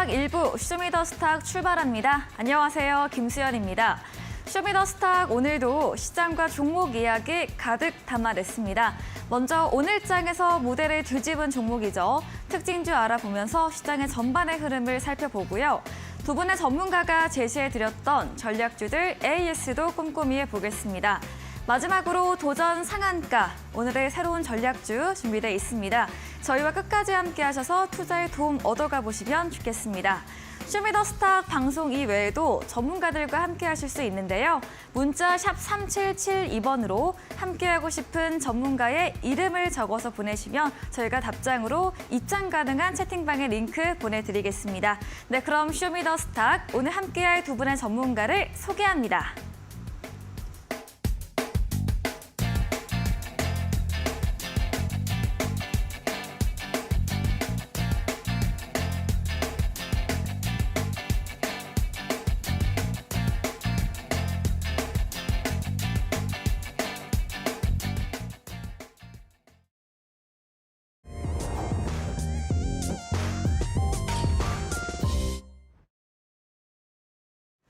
마지막 1부 쇼미더스탁 출발합니다. 안녕하세요, 김수연입니다. 쇼미더스탁 오늘도 시장과 종목 이야기 가득 담아냈습니다. 먼저 오늘장에서 무대를 뒤집은 종목이죠. 특징주 알아보면서 시장의 전반의 흐름을 살펴보고요. 두 분의 전문가가 제시해드렸던 전략주들 AS도 꼼꼼히 해보겠습니다. 마지막으로 도전 상한가, 오늘의 새로운 전략주 준비되어 있습니다. 저희와 끝까지 함께 하셔서 투자에 도움 얻어가 보시면 좋겠습니다. 쇼미더스탁 방송 이외에도 전문가들과 함께 하실 수 있는데요. 문자 샵 3772번으로 함께하고 싶은 전문가의 이름을 적어서 보내시면 저희가 답장으로 입장 가능한 채팅방의 링크 보내드리겠습니다. 네, 그럼 쇼미더스탁 오늘 함께할 두 분의 전문가를 소개합니다.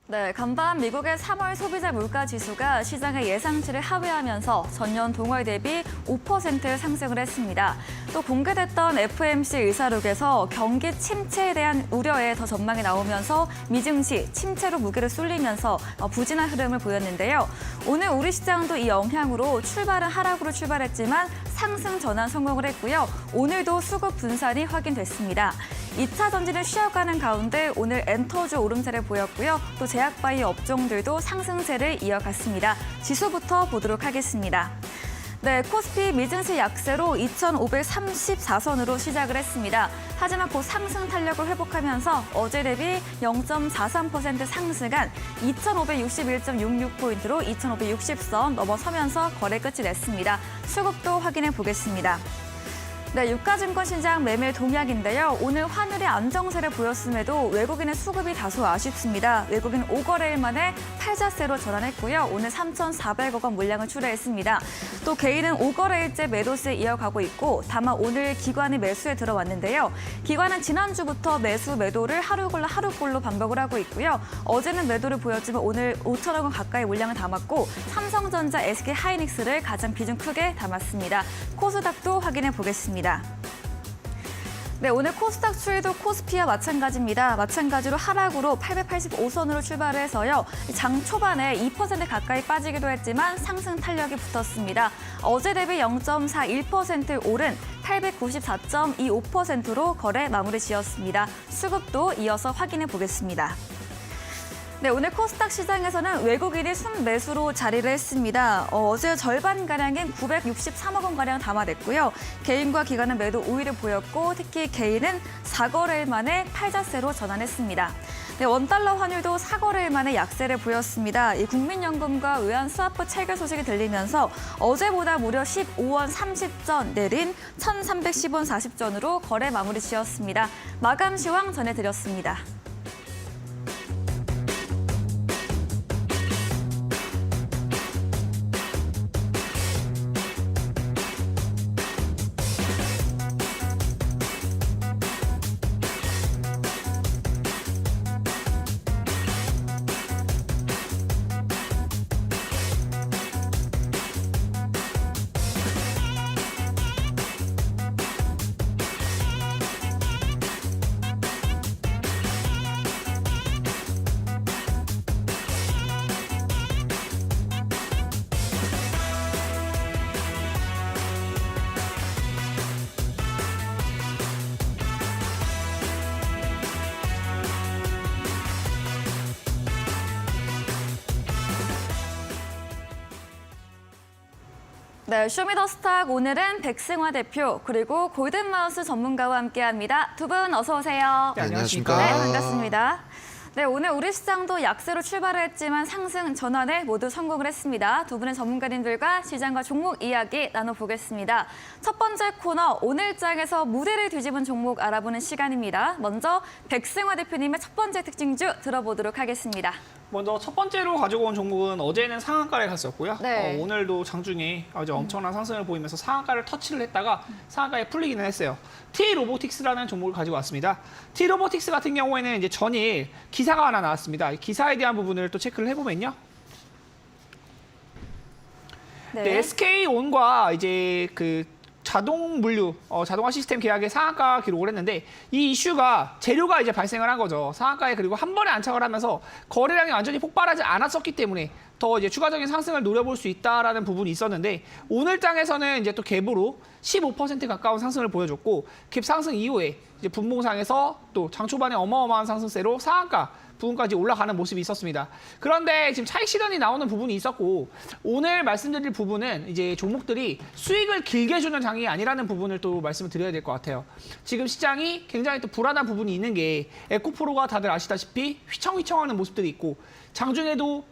네, 간밤 미국의 3월 소비자 물가 지수가 시장의 예상치를 하회하면서 전년 동월 대비 5% 상승을 했습니다. 또 공개됐던 FOMC 의사록에서 경기 침체에 대한 우려에 더 전망이 나오면서 미증시 침체로 무게를 쏠리면서 부진한 흐름을 보였는데요. 오늘 우리 시장도 이 영향으로 출발은 하락으로 출발했지만 상승 전환 성공을 했고요. 오늘도 수급 분산이 확인됐습니다. 2차 전지는 쉬어가는 가운데 오늘 엔터주 오름세를 보였고요. 또 제약바이오 업종들도 상승세를 이어갔습니다. 지수부터 보도록 하겠습니다. 네, 코스피 미증시 약세로 2,534선으로 시작을 했습니다. 하지만 곧 상승 탄력을 회복하면서 어제 대비 0.43% 상승한 2,561.66포인트로 2,560선 넘어서면서 거래 끝이 냈습니다. 수급도 확인해 보겠습니다. 네, 유가증권 시장 매매 동향인데요. 오늘 환율이 안정세를 보였음에도 외국인의 수급이 다소 아쉽습니다. 외국인 5거래일 만에 팔자세로 전환했고요. 오늘 3,400억 원 물량을 출하했습니다. 또 개인은 5거래일째 매도세 이어가고 있고 다만 오늘 기관이 매수에 들어왔는데요. 기관은 지난주부터 매수 매도를 하루꼴로 반복을 하고 있고요. 어제는 매도를 보였지만 오늘 5천억 원 가까이 물량을 담았고 삼성전자, SK하이닉스를 가장 비중 크게 담았습니다. 코스닥도 확인해 보겠습니다. 네, 오늘 코스닥 추이도 코스피와 마찬가지입니다. 마찬가지로 하락으로 885선으로 출발을 해서요. 장 초반에 2% 가까이 빠지기도 했지만 상승 탄력이 붙었습니다. 어제 대비 0.41% 오른 894.25%로 거래 마무리 지었습니다. 수급도 이어서 확인해 보겠습니다. 네, 오늘 코스닥 시장에서는 외국인이 순매수로 자리를 했습니다. 어제 절반가량인 963억 원가량 담아냈고요. 개인과 기관은 매도 우위를 보였고 특히 개인은 4거래일 만에 팔자세로 전환했습니다. 네, 원달러 환율도 4거래일 만에 약세를 보였습니다. 이 국민연금과 외환스와프 체결 소식이 들리면서 어제보다 무려 15원 30전 내린 1,310원 40전으로 거래 마무리 지었습니다. 마감 시황 전해드렸습니다. 네, 쇼미더스탁 오늘은 백승화 대표 그리고 골든마우스 전문가와 함께합니다. 두 분 어서 오세요. 네, 안녕하십니까. 네, 반갑습니다. 네, 오늘 우리 시장도 약세로 출발을 했지만 상승 전환에 모두 성공을 했습니다. 두 분의 전문가님들과 시장과 종목 이야기 나눠보겠습니다. 첫 번째 코너, 오늘장에서 무대를 뒤집은 종목 알아보는 시간입니다. 먼저 백승화 대표님의 첫 번째 특징주 들어보도록 하겠습니다. 먼저 첫 번째로 가지고 온 종목은 어제는 상한가를 갔었고요. 네. 오늘도 장중에 아주 엄청난 상승을 보이면서 상한가를 터치를 했다가 상한가에 풀리기는 했어요. T-로보틱스라는 종목을 가지고 왔습니다. T-로보틱스 같은 경우에는 이제 전일 기사가 하나 나왔습니다. 기사에 대한 부분을 또 체크를 해보면요. 네, SK온과 이제 그 자동 물류, 자동화 시스템 계약의 상한가 기록을 했는데 이 이슈가 재료가 이제 발생을 한 거죠. 상한가에 그리고 한 번에 안착을 하면서 거래량이 완전히 폭발하지 않았었기 때문에 더 이제 추가적인 상승을 노려볼 수 있다라는 부분이 있었는데 오늘 장에서는 이제 또 갭으로 15% 가까운 상승을 보여줬고 갭 상승 이후에 이제 분봉상에서 또 장 초반에 어마어마한 상승세로 상한가 부분까지 올라가는 모습이 있었습니다. 그런데 지금 차익 실현이 나오는 부분이 있었고 오늘 말씀드릴 부분은 이제 종목들이 수익을 길게 주는 장이 아니라는 부분을 또 말씀을 드려야 될 것 같아요. 지금 시장이 굉장히 또 불안한 부분이 있는 게 에코프로가 다들 아시다시피 휘청휘청하는 모습들이 있고 장중에도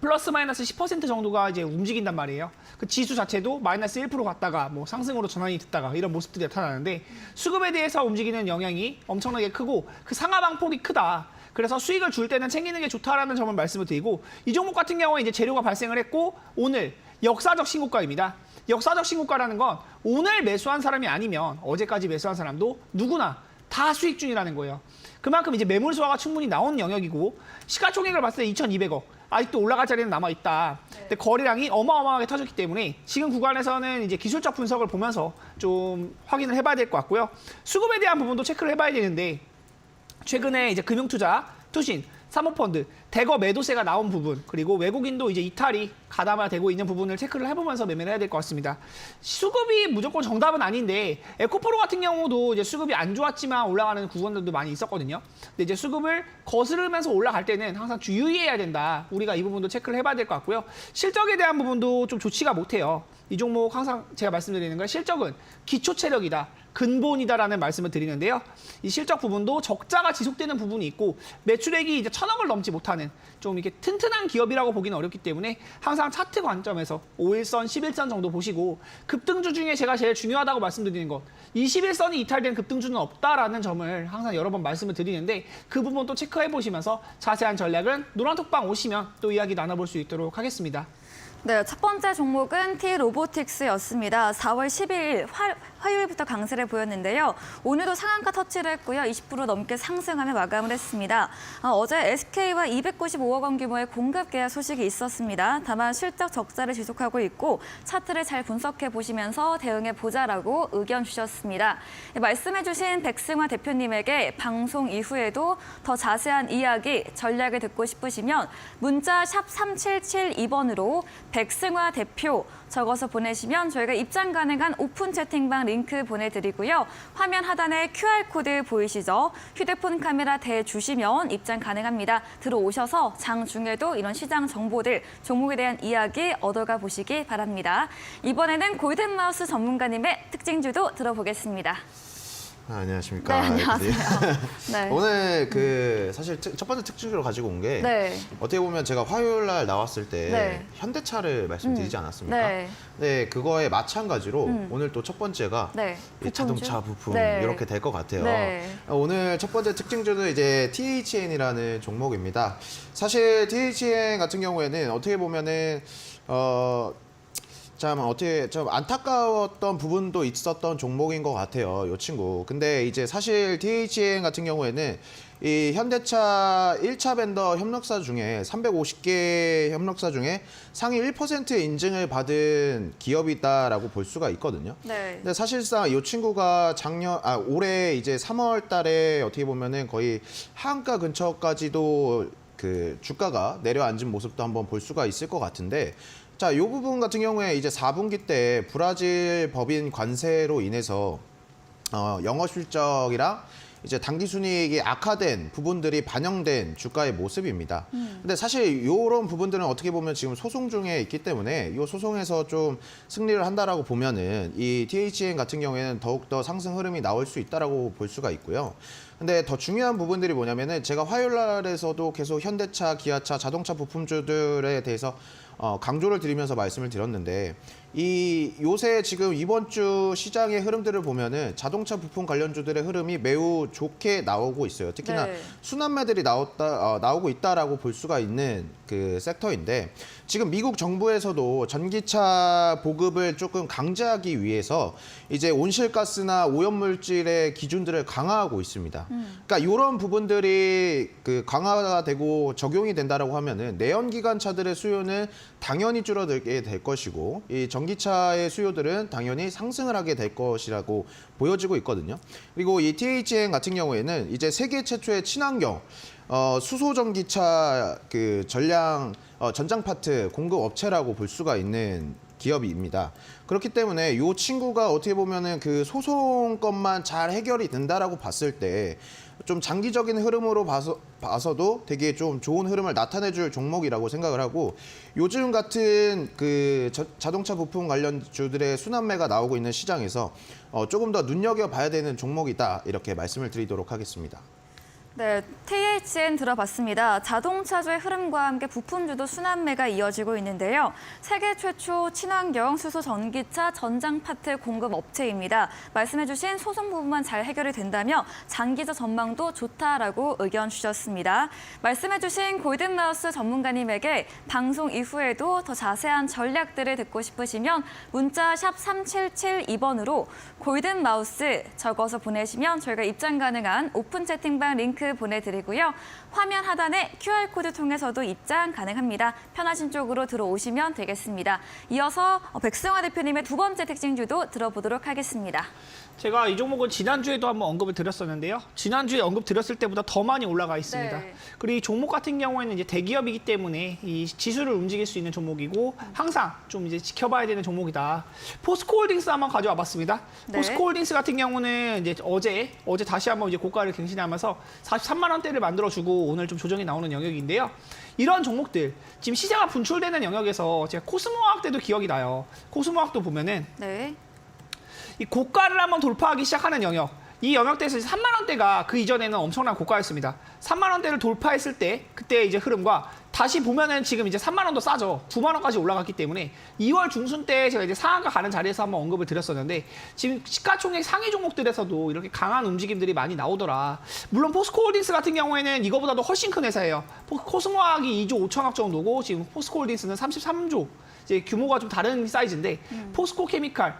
플러스 마이너스 10% 정도가 이제 움직인단 말이에요. 그 지수 자체도 마이너스 1% 갔다가 뭐 상승으로 전환이 됐다가 이런 모습들이 나타나는데 수급에 대해서 움직이는 영향이 엄청나게 크고 그 상하방폭이 크다. 그래서 수익을 줄 때는 챙기는 게 좋다라는 점을 말씀을 드리고 이 종목 같은 경우에 이제 재료가 발생을 했고 오늘 역사적 신고가입니다. 역사적 신고가라는 건 오늘 매수한 사람이 아니면 어제까지 매수한 사람도 누구나 다 수익 중이라는 거예요. 그만큼 이제 매물 소화가 충분히 나온 영역이고 시가총액을 봤을 때 2,200억. 아직도 올라갈 자리는 남아있다. 근데 거래량이 어마어마하게 터졌기 때문에 지금 구간에서는 이제 기술적 분석을 보면서 좀 확인을 해봐야 될 것 같고요. 수급에 대한 부분도 체크를 해봐야 되는데 최근에 이제 금융투자, 투신, 사모펀드, 대거 매도세가 나온 부분 그리고 외국인도 이제 이탈이 가담화되고 있는 부분을 체크를 해보면서 매매를 해야 될 것 같습니다. 수급이 무조건 정답은 아닌데 에코프로 같은 경우도 이제 수급이 안 좋았지만 올라가는 구간들도 많이 있었거든요. 근데 이제 수급을 거스르면서 올라갈 때는 항상 주의해야 된다. 우리가 이 부분도 체크를 해봐야 될 것 같고요. 실적에 대한 부분도 좀 좋지가 못해요. 이 종목 항상 제가 말씀드리는 건 실적은 기초 체력이다. 근본이다라는 말씀을 드리는데요. 이 실적 부분도 적자가 지속되는 부분이 있고 매출액이 이제 1,000억을 넘지 못하는 좀 이렇게 튼튼한 기업이라고 보기는 어렵기 때문에 항상 차트 관점에서 5일선, 11선 정도 보시고 급등주 중에 제가 제일 중요하다고 말씀드리는 것 21선이 이탈된 급등주는 없다라는 점을 항상 여러 번 말씀을 드리는데 그 부분도 체크해 보시면서 자세한 전략은 노란톡방 오시면 또 이야기 나눠볼 수 있도록 하겠습니다. 네, 첫 번째 종목은 T-로보틱스였습니다. 4월 12일 화요일부터 강세를 보였는데요. 오늘도 상한가 터치를 했고요. 20% 넘게 상승하며 마감을 했습니다. 어제 SK와 295억 원 규모의 공급 계약 소식이 있었습니다. 다만 실적 적자를 지속하고 있고 차트를 잘 분석해 보시면서 대응해 보자라고 의견 주셨습니다. 말씀해 주신 백승화 대표님에게 방송 이후에도 더 자세한 이야기, 전략을 듣고 싶으시면 문자 샵 3772번으로 백승화 대표 적어서 보내시면 저희가 입장 가능한 오픈 채팅방 링크 보내드리고요. 화면 하단에 QR코드 보이시죠? 휴대폰 카메라 대주시면 입장 가능합니다. 들어오셔서 장중에도 이런 시장 정보들, 종목에 대한 이야기 얻어가 보시기 바랍니다. 이번에는 골든마우스 전문가님의 특징주도 들어보겠습니다. 안녕하십니까. 네, 안녕하세요. 네. 오늘 사실 첫 번째 특징으로 가지고 온 게 네. 어떻게 보면 제가 화요일 날 나왔을 때 네. 현대차를 말씀드리지 않았습니까? 네. 네, 그거에 마찬가지로 오늘 또 첫 번째가 네. 이 자동차 부품 네. 이렇게 될 것 같아요. 네. 오늘 첫 번째 특징주는 이제 THN이라는 종목입니다. 사실 THN 같은 경우에는 어떻게 보면은 참 어떻게 좀 안타까웠던 부분도 있었던 종목인 것 같아요, 이 친구. 근데 이제 사실 THN 같은 경우에는 이 현대차 1차 벤더 협력사 중에 350개 협력사 중에 상위 1% 인증을 받은 기업이다라고 볼 수가 있거든요. 네. 근데 사실상 이 친구가 올해 이제 3월 달에 어떻게 보면은 거의 하한가 근처까지도 그 주가가 내려앉은 모습도 한번 볼 수가 있을 것 같은데 자, 이 부분 같은 경우에 이제 4분기 때 브라질 법인 관세로 인해서 영업 실적이랑 이제 당기 순이익이 악화된 부분들이 반영된 주가의 모습입니다. 근데 사실 이런 부분들은 어떻게 보면 지금 소송 중에 있기 때문에 이 소송에서 좀 승리를 한다라고 보면은 이 THN 같은 경우에는 더욱더 상승 흐름이 나올 수 있다라고 볼 수가 있고요. 근데 더 중요한 부분들이 뭐냐면은 제가 화요일 날에서도 계속 현대차, 기아차, 자동차 부품주들에 대해서 강조를 드리면서 말씀을 드렸는데 이 요새 지금 이번 주 시장의 흐름들을 보면은 자동차 부품 관련주들의 흐름이 매우 좋게 나오고 있어요. 특히나 네. 순환매들이 나오고 있다라고 볼 수가 있는 그 섹터인데 지금 미국 정부에서도 전기차 보급을 조금 강제하기 위해서 이제 온실가스나 오염물질의 기준들을 강화하고 있습니다. 그러니까 이런 부분들이 그 강화가 되고 적용이 된다라고 하면은 내연기관차들의 수요는 당연히 줄어들게 될 것이고 이 전기차의 수요들은 당연히 상승을 하게 될 것이라고 보여지고 있거든요. 그리고 이 THN 같은 경우에는 이제 세계 최초의 친환경 수소 전기차 그 전장 파트 공급 업체라고 볼 수가 있는 기업입니다. 그렇기 때문에 이 친구가 어떻게 보면은 그 소송권만 잘 해결이 된다라고 봤을 때 좀 장기적인 흐름으로 봐서도 되게 좀 좋은 흐름을 나타내줄 종목이라고 생각을 하고 요즘 같은 그 자동차 부품 관련주들의 순환매가 나오고 있는 시장에서 조금 더 눈여겨봐야 되는 종목이다 이렇게 말씀을 드리도록 하겠습니다. 네, THN 들어봤습니다. 자동차주의 흐름과 함께 부품주도 순환매가 이어지고 있는데요. 세계 최초 친환경 수소 전기차 전장 파트 공급 업체입니다. 말씀해주신 소송 부분만 잘 해결이 된다며 장기적 전망도 좋다라고 의견 주셨습니다. 말씀해주신 골든마우스 전문가님에게 방송 이후에도 더 자세한 전략들을 듣고 싶으시면 문자 샵 3772번으로 골든마우스 적어서 보내시면 저희가 입장 가능한 오픈 채팅방 링크 보내드리고요. 화면 하단에 QR코드 통해서도 입장 가능합니다. 편하신 쪽으로 들어오시면 되겠습니다. 이어서 백승화 대표님의 두 번째 특징주도 들어보도록 하겠습니다. 제가 이 종목은 지난주에도 한번 언급을 드렸었는데요. 지난주에 언급 드렸을 때보다 더 많이 올라가 있습니다. 네. 그리고 이 종목 같은 경우에는 이제 대기업이기 때문에 이 지수를 움직일 수 있는 종목이고 항상 좀 이제 지켜봐야 되는 종목이다. 포스코홀딩스 한번 가져와 봤습니다. 네. 포스코홀딩스 같은 경우는 이제 어제 다시 한번 이제 고가를 갱신하면서 43만 원대를 만들어주고 오늘 좀 조정이 나오는 영역인데요. 이런 종목들 지금 시세가 분출되는 영역에서 제가 코스모화학 때도 기억이 나요. 코스모화학도 보면은 네. 이 고가를 한번 돌파하기 시작하는 영역. 이 영역대에서 3만 원대가 그 이전에는 엄청난 고가였습니다. 3만 원대를 돌파했을 때 그때 이제 흐름과 다시 보면은 지금 이제 3만 원도 싸죠. 9만 원까지 올라갔기 때문에 2월 중순 때 제가 이제 상한가 가는 자리에서 한번 언급을 드렸었는데 지금 시가총액 상위 종목들에서도 이렇게 강한 움직임들이 많이 나오더라. 물론 포스코홀딩스 같은 경우에는 이거보다도 훨씬 큰 회사예요. 코스모화학이 2조 5천억 정도고 지금 포스코홀딩스는 33조. 이제 규모가 좀 다른 사이즈인데 포스코 케미칼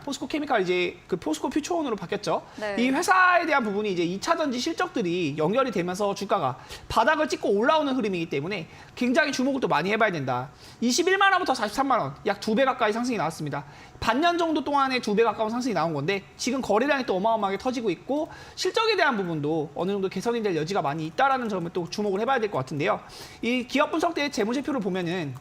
이제 그 포스코 퓨처온으로 바뀌었죠. 네. 이 회사에 대한 부분이 이제 2차 전지 실적들이 연결이 되면서 주가가 바닥을 찍고 올라오는 흐름이기 때문에 굉장히 주목을 또 많이 해봐야 된다. 21만 원부터 43만 원, 약 2배 가까이 상승이 나왔습니다. 반년 정도 동안에 2배 가까운 상승이 나온 건데 지금 거래량이 또 어마어마하게 터지고 있고 실적에 대한 부분도 어느 정도 개선이 될 여지가 많이 있다라는 점을 또 주목을 해봐야 될 것 같은데요. 이 기업 분석대의 재무제표를 보면은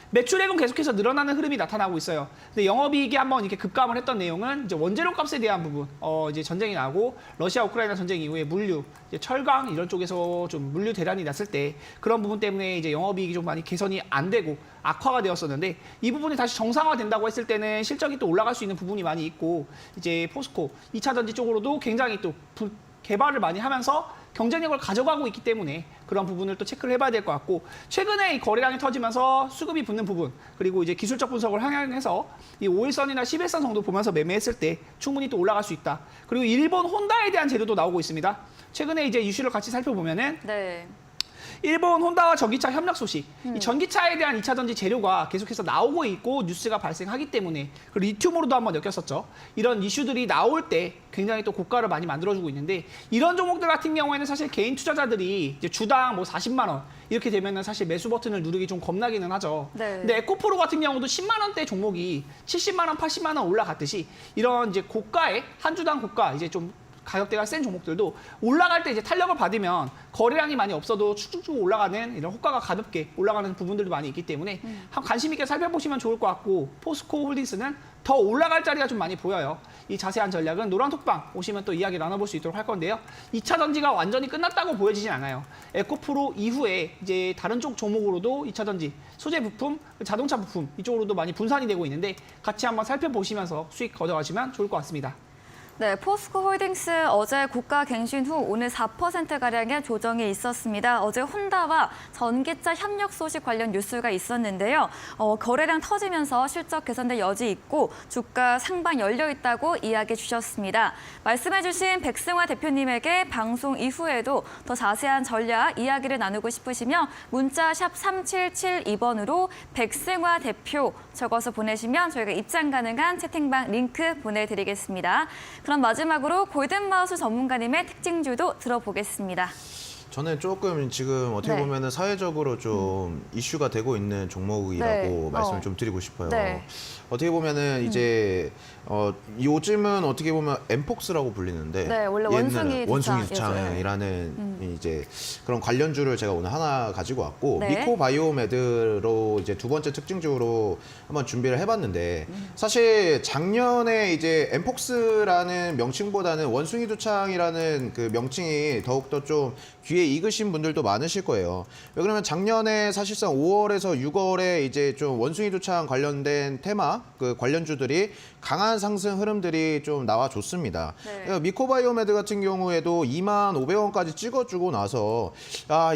매출액은 계속해서 늘어나는 흐름이 나타나고 있어요. 근데 영업이익이 한번 이렇게 급감을 했던 내용은 이제 원재료 값에 대한 부분, 이제 전쟁이 나고 러시아 우크라이나 전쟁 이후에 물류, 이제 철강 이런 쪽에서 좀 물류 대란이 났을 때 그런 부분 때문에 이제 영업이익이 좀 많이 개선이 안 되고 악화가 되었었는데 이 부분이 다시 정상화된다고 했을 때는 실적이 또 올라갈 수 있는 부분이 많이 있고 이제 포스코 2차 전지 쪽으로도 굉장히 또 개발을 많이 하면서 경쟁력을 가져가고 있기 때문에 그런 부분을 또 체크를 해봐야 될 것 같고 최근에 이 거래량이 터지면서 수급이 붙는 부분 그리고 이제 기술적 분석을 향해서 이 5일선이나 10일선 정도 보면서 매매했을 때 충분히 또 올라갈 수 있다. 그리고 일본 혼다에 대한 재료도 나오고 있습니다. 최근에 이제 이슈를 같이 살펴보면은 네. 일본 혼다와 전기차 협력 소식, 이 전기차에 대한 2차 전지 재료가 계속해서 나오고 있고 뉴스가 발생하기 때문에 그리고 리튬으로도 한번 엮였었죠. 이런 이슈들이 나올 때 굉장히 또 고가를 많이 만들어주고 있는데 이런 종목들 같은 경우에는 사실 개인 투자자들이 이제 주당 뭐 40만 원 이렇게 되면은 사실 매수 버튼을 누르기 좀 겁나기는 하죠. 네. 근데 에코프로 같은 경우도 10만 원대 종목이 70만 원, 80만 원 올라갔듯이 이런 이제 고가의 한 주당 고가 이제 좀 가격대가 센 종목들도 올라갈 때 이제 탄력을 받으면 거래량이 많이 없어도 쭉쭉쭉 올라가는 이런 호가가 가볍게 올라가는 부분들도 많이 있기 때문에 한번 관심 있게 살펴보시면 좋을 것 같고 포스코 홀딩스는 더 올라갈 자리가 좀 많이 보여요. 이 자세한 전략은 노란톡방 오시면 또 이야기 나눠볼 수 있도록 할 건데요. 2차 전지가 완전히 끝났다고 보여지진 않아요. 에코프로 이후에 이제 다른 쪽 종목으로도 2차 전지, 소재 부품, 자동차 부품 이쪽으로도 많이 분산이 되고 있는데 같이 한번 살펴보시면서 수익 거둬가시면 좋을 것 같습니다. 네, 포스코 홀딩스 어제 국가 갱신 후 오늘 4%가량의 조정이 있었습니다. 어제 혼다와 전기차 협력 소식 관련 뉴스가 있었는데요. 거래량 터지면서 실적 개선될 여지 있고 주가 상방 열려 있다고 이야기해 주셨습니다. 말씀해 주신 백승화 대표님에게 방송 이후에도 더 자세한 전략 이야기를 나누고 싶으시면 문자 샵 3772번으로 백승화 대표 적어서 보내시면 저희가 입장 가능한 채팅방 링크 보내드리겠습니다. 그럼 마지막으로 골든마우스 전문가님의 특징주도 들어보겠습니다. 저는 조금 지금 어떻게 네. 보면은 사회적으로 좀 이슈가 되고 있는 종목이라고 네. 말씀을 좀 드리고 싶어요. 네. 어떻게 보면은 이제 요즘은 어떻게 보면 엠폭스라고 불리는데 네, 원래 옛날은 원숭이 두창이라는 이제 그런 관련주를 제가 오늘 하나 가지고 왔고 네. 미코바이오메드로 이제 두 번째 특징주로 한번 준비를 해봤는데 사실 작년에 이제 엠폭스라는 명칭보다는 원숭이 두창이라는 그 명칭이 더욱더 좀 귀에 익으신 분들도 많으실 거예요. 왜 그러면 작년에 사실상 5월에서 6월에 이제 좀 원숭이 두창 관련된 테마 그 관련주들이 강한 상승 흐름들이 좀 나와줬습니다. 네. 미코바이오메드 같은 경우에도 25,500원까지 찍어주고 나서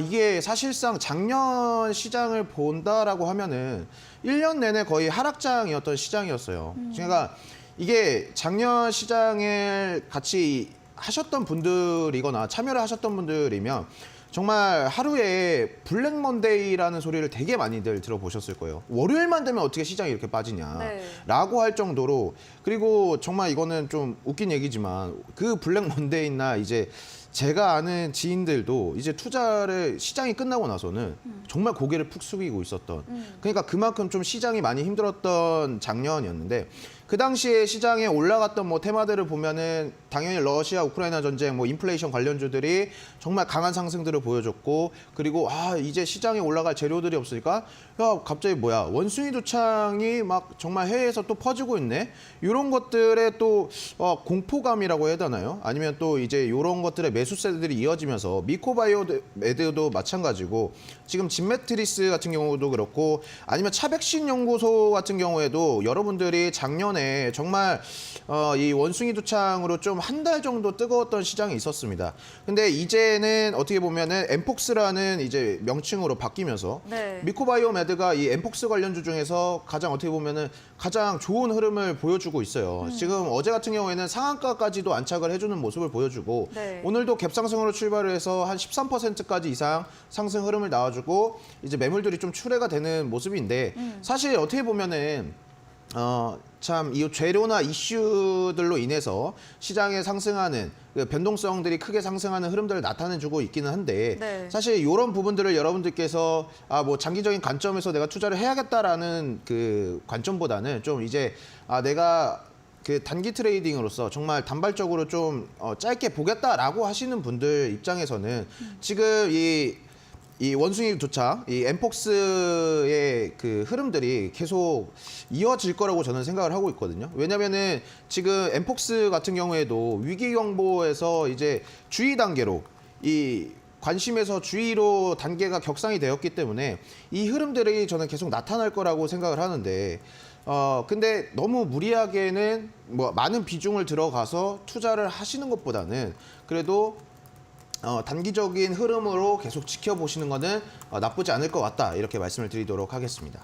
이게 사실상 작년 시장을 본다라고 하면은 1년 내내 거의 하락장이었던 시장이었어요. 그러니까 이게 작년 시장을 같이 하셨던 분들이거나 참여를 하셨던 분들이면 정말 하루에 블랙 먼데이라는 소리를 되게 많이들 들어보셨을 거예요. 월요일만 되면 어떻게 시장이 이렇게 빠지냐라고 할 정도로 그리고 정말 이거는 좀 웃긴 얘기지만 그 블랙 먼데이나 이제 제가 아는 지인들도 이제 투자를 시장이 끝나고 나서는 정말 고개를 푹 숙이고 있었던 그러니까 그만큼 좀 시장이 많이 힘들었던 작년이었는데 그 당시에 시장에 올라갔던 뭐 테마들을 보면은 당연히 러시아 우크라이나 전쟁 뭐 인플레이션 관련주들이 정말 강한 상승들을 보여줬고 그리고 이제 시장에 올라갈 재료들이 없으니까 야 갑자기 뭐야 원숭이 두창이 막 정말 해외에서 또 퍼지고 있네 이런 것들의 또 공포감이라고 해야 되나요? 아니면 또 이제 이런 것들의 매수세들이 이어지면서 미코바이오메드도 마찬가지고 지금 진매트리스 같은 경우도 그렇고 아니면 차백신 연구소 같은 경우에도 여러분들이 작년에 정말 이 원숭이 두창으로 좀 한 달 정도 뜨거웠던 시장이 있었습니다. 근데 이제는 어떻게 보면은 엠폭스라는 이제 명칭으로 바뀌면서 네. 미코바이오메드가 이 엠폭스 관련주 중에서 가장 어떻게 보면은 가장 좋은 흐름을 보여주고 있어요. 지금 어제 같은 경우에는 상한가까지도 안착을 해주는 모습을 보여주고 네. 오늘도 갭상승으로 출발을 해서 한 13%까지 이상 상승 흐름을 나와주고 이제 매물들이 좀 출회가 되는 모습인데 사실 어떻게 보면은 참 이 재료나 이슈들로 인해서 시장에 상승하는 그 변동성들이 크게 상승하는 흐름들을 나타내주고 있기는 한데 네. 사실 이런 부분들을 여러분들께서 뭐 장기적인 관점에서 내가 투자를 해야겠다라는 그 관점보다는 좀 이제 내가 그 단기 트레이딩으로서 정말 단발적으로 좀 짧게 보겠다라고 하시는 분들 입장에서는 지금 이 원숭이 두창, 이 엠폭스의 그 흐름들이 계속 이어질 거라고 저는 생각을 하고 있거든요. 왜냐면은 지금 엠폭스 같은 경우에도 위기 경보에서 이제 주의 단계로 이 관심에서 주의로 단계가 격상이 되었기 때문에 이 흐름들이 저는 계속 나타날 거라고 생각을 하는데 근데 너무 무리하게는 뭐 많은 비중을 들어가서 투자를 하시는 것보다는 그래도 단기적인 흐름으로 계속 지켜보시는 거는 나쁘지 않을 것 같다 이렇게 말씀을 드리도록 하겠습니다.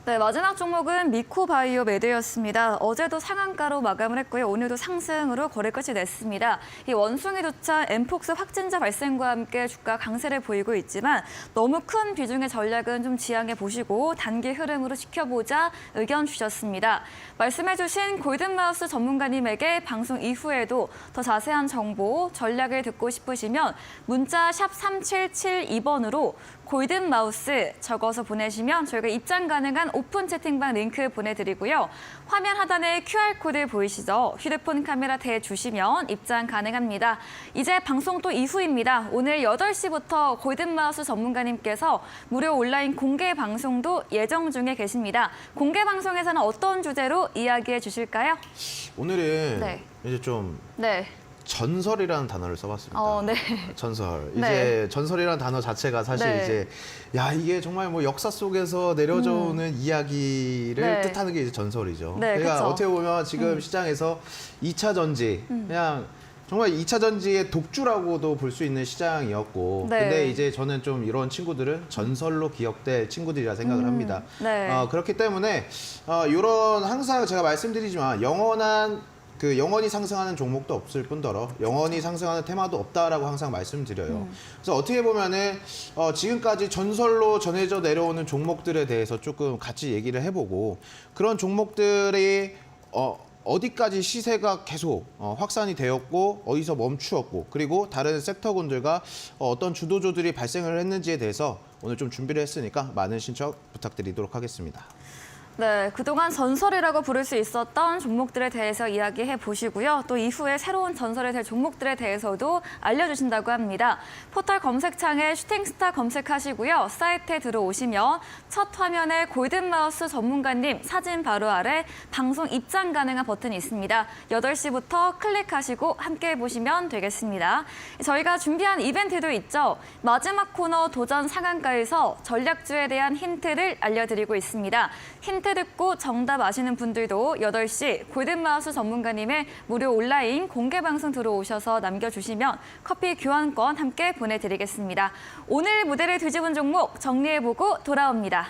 네, 마지막 종목은 미코바이오메드였습니다. 어제도 상한가로 마감을 했고요. 오늘도 상승으로 거래 끝이 냈습니다. 이 원숭이 두창 엠폭스 확진자 발생과 함께 주가 강세를 보이고 있지만 너무 큰 비중의 전략은 좀 지양해 보시고 단기 흐름으로 지켜보자 의견 주셨습니다. 말씀해 주신 골든마우스 전문가님에게 방송 이후에도 더 자세한 정보, 전략을 듣고 싶으시면 문자 샵 3772번으로 골든마우스 적어서 보내시면 저희가 입장 가능한 오픈 채팅방 링크 보내드리고요. 화면 하단에 QR코드 보이시죠? 휴대폰 카메라 대주시면 입장 가능합니다. 이제 방송 또 이후입니다. 오늘 8시부터 골든마우스 전문가님께서 무료 온라인 공개 방송도 예정 중에 계십니다. 공개 방송에서는 어떤 주제로 이야기해 주실까요? 오늘은 네. 이제 좀 네. 전설이라는 단어를 써봤습니다. 네. 전설. 네. 이제 전설이라는 단어 자체가 사실 네. 이제 야 이게 정말 뭐 역사 속에서 내려져 오는 이야기를 네. 뜻하는 게 이제 전설이죠. 네, 그러니까 그쵸. 어떻게 보면 지금 시장에서 2차 전지 그냥 정말 2차 전지의 독주라고도 볼 수 있는 시장이었고 네. 근데 이제 저는 좀 이런 친구들은 전설로 기억될 친구들이라 생각을 합니다. 네. 그렇기 때문에 이런 항상 제가 말씀드리지만 영원히 상승하는 종목도 없을 뿐더러 영원히 상승하는 테마도 없다라고 항상 말씀드려요. 그래서 어떻게 보면은 지금까지 전설로 전해져 내려오는 종목들에 대해서 조금 같이 얘기를 해보고 그런 종목들이 어디까지 시세가 계속 확산이 되었고 어디서 멈추었고 그리고 다른 섹터군들과 어떤 주도주들이 발생을 했는지에 대해서 오늘 좀 준비를 했으니까 많은 신청 부탁드리도록 하겠습니다. 네, 그동안 전설이라고 부를 수 있었던 종목들에 대해서 이야기해 보시고요. 또 이후에 새로운 전설이 될 종목들에 대해서도 알려주신다고 합니다. 포털 검색창에 슈팅스타 검색하시고요. 사이트에 들어오시면 첫 화면에 골든마우스 전문가님 사진 바로 아래 방송 입장 가능한 버튼이 있습니다. 8시부터 클릭하시고 함께 보시면 되겠습니다. 저희가 준비한 이벤트도 있죠. 마지막 코너 도전 상한가에서 전략주에 대한 힌트를 알려드리고 있습니다. 힌트 듣고 정답 아시는 분들도 8시 골든마우스 전문가님의 무료 온라인 공개 방송 들어오셔서 남겨주시면 커피 교환권 함께 보내드리겠습니다. 오늘 무대를 뒤집은 종목 정리해보고 돌아옵니다.